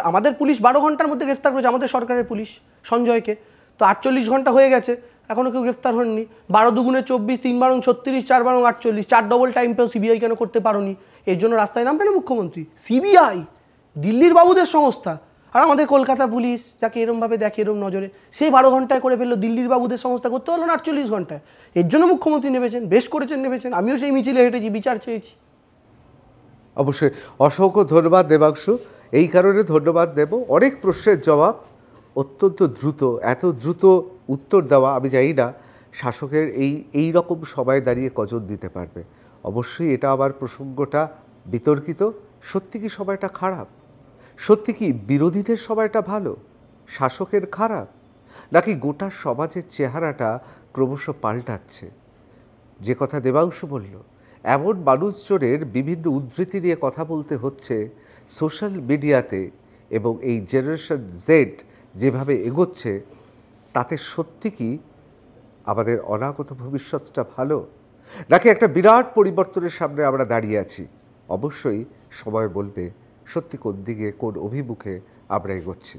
আমাদের পুলিশ 12 ঘন্টার মধ্যে গ্রেফতার করেছে, আমাদের সরকারের পুলিশ সঞ্জয়কে। তো 48 ঘন্টা হয়ে গেছে, এখনও কেউ গ্রেফতার হননি। 12 দুগুণে 24, 3 বারং 36, 4 বারং 48, 4 ডবল টাইম পেও সিবিআই কেন করতে পারোনি? এর জন্য রাস্তায় নামবে না মুখ্যমন্ত্রী? সিবিআই দিল্লির বাবুদের সংস্থা, আর আমাদের কলকাতা পুলিশ যাকে এরমভাবে দেখে, এরম নজরে, সে 12 ঘন্টায় করে ফেললো, দিল্লির বাবুদের সংস্থা করতে পারলো না 48 ঘন্টায়। এর জন্য মুখ্যমন্ত্রী নেমেছেন, বেশ করেছেন নেমেছেন। আমিও সেই মিছিলে হেঁটেছি, বিচার চেয়েছি। অবশ্যই অসংখ্য ধন্যবাদ দেবাংশু। এই কারণে ধন্যবাদ দেব, অনেক প্রশ্নের জবাব অত্যন্ত দ্রুত, এত দ্রুত উত্তর দেওয়া আমি জানি না শাসকের এই রকম সবাই দাঁড়িয়ে কজন দিতে পারবে। অবশ্যই এটা আবার প্রসঙ্গটা বিতর্কিত। সত্যি কি সবাইটা খারাপ? সত্যি কি বিরোধীদের সবাইটা ভালো, শাসকের খারাপ? নাকি গোটা সমাজের চেহারাটা ক্রমশ পাল্টাচ্ছে? যে কথা দেবাংশু বলল, এমন মানুষজনের বিভিন্ন উদ্ধৃতি নিয়ে কথা বলতে হচ্ছে সোশ্যাল মিডিয়াতে, এবং এই জেনারেশন জেড যেভাবে এগোচ্ছে, তাতে সত্যি কি আমাদের অনাগত ভবিষ্যৎটা ভালো, নাকি একটা বিরাট পরিবর্তনের সামনে আমরা দাঁড়িয়ে আছি? অবশ্যই সময় বলবে, সত্যি কোন দিকে কোন অভিমুখে আমরা এগোচ্ছি।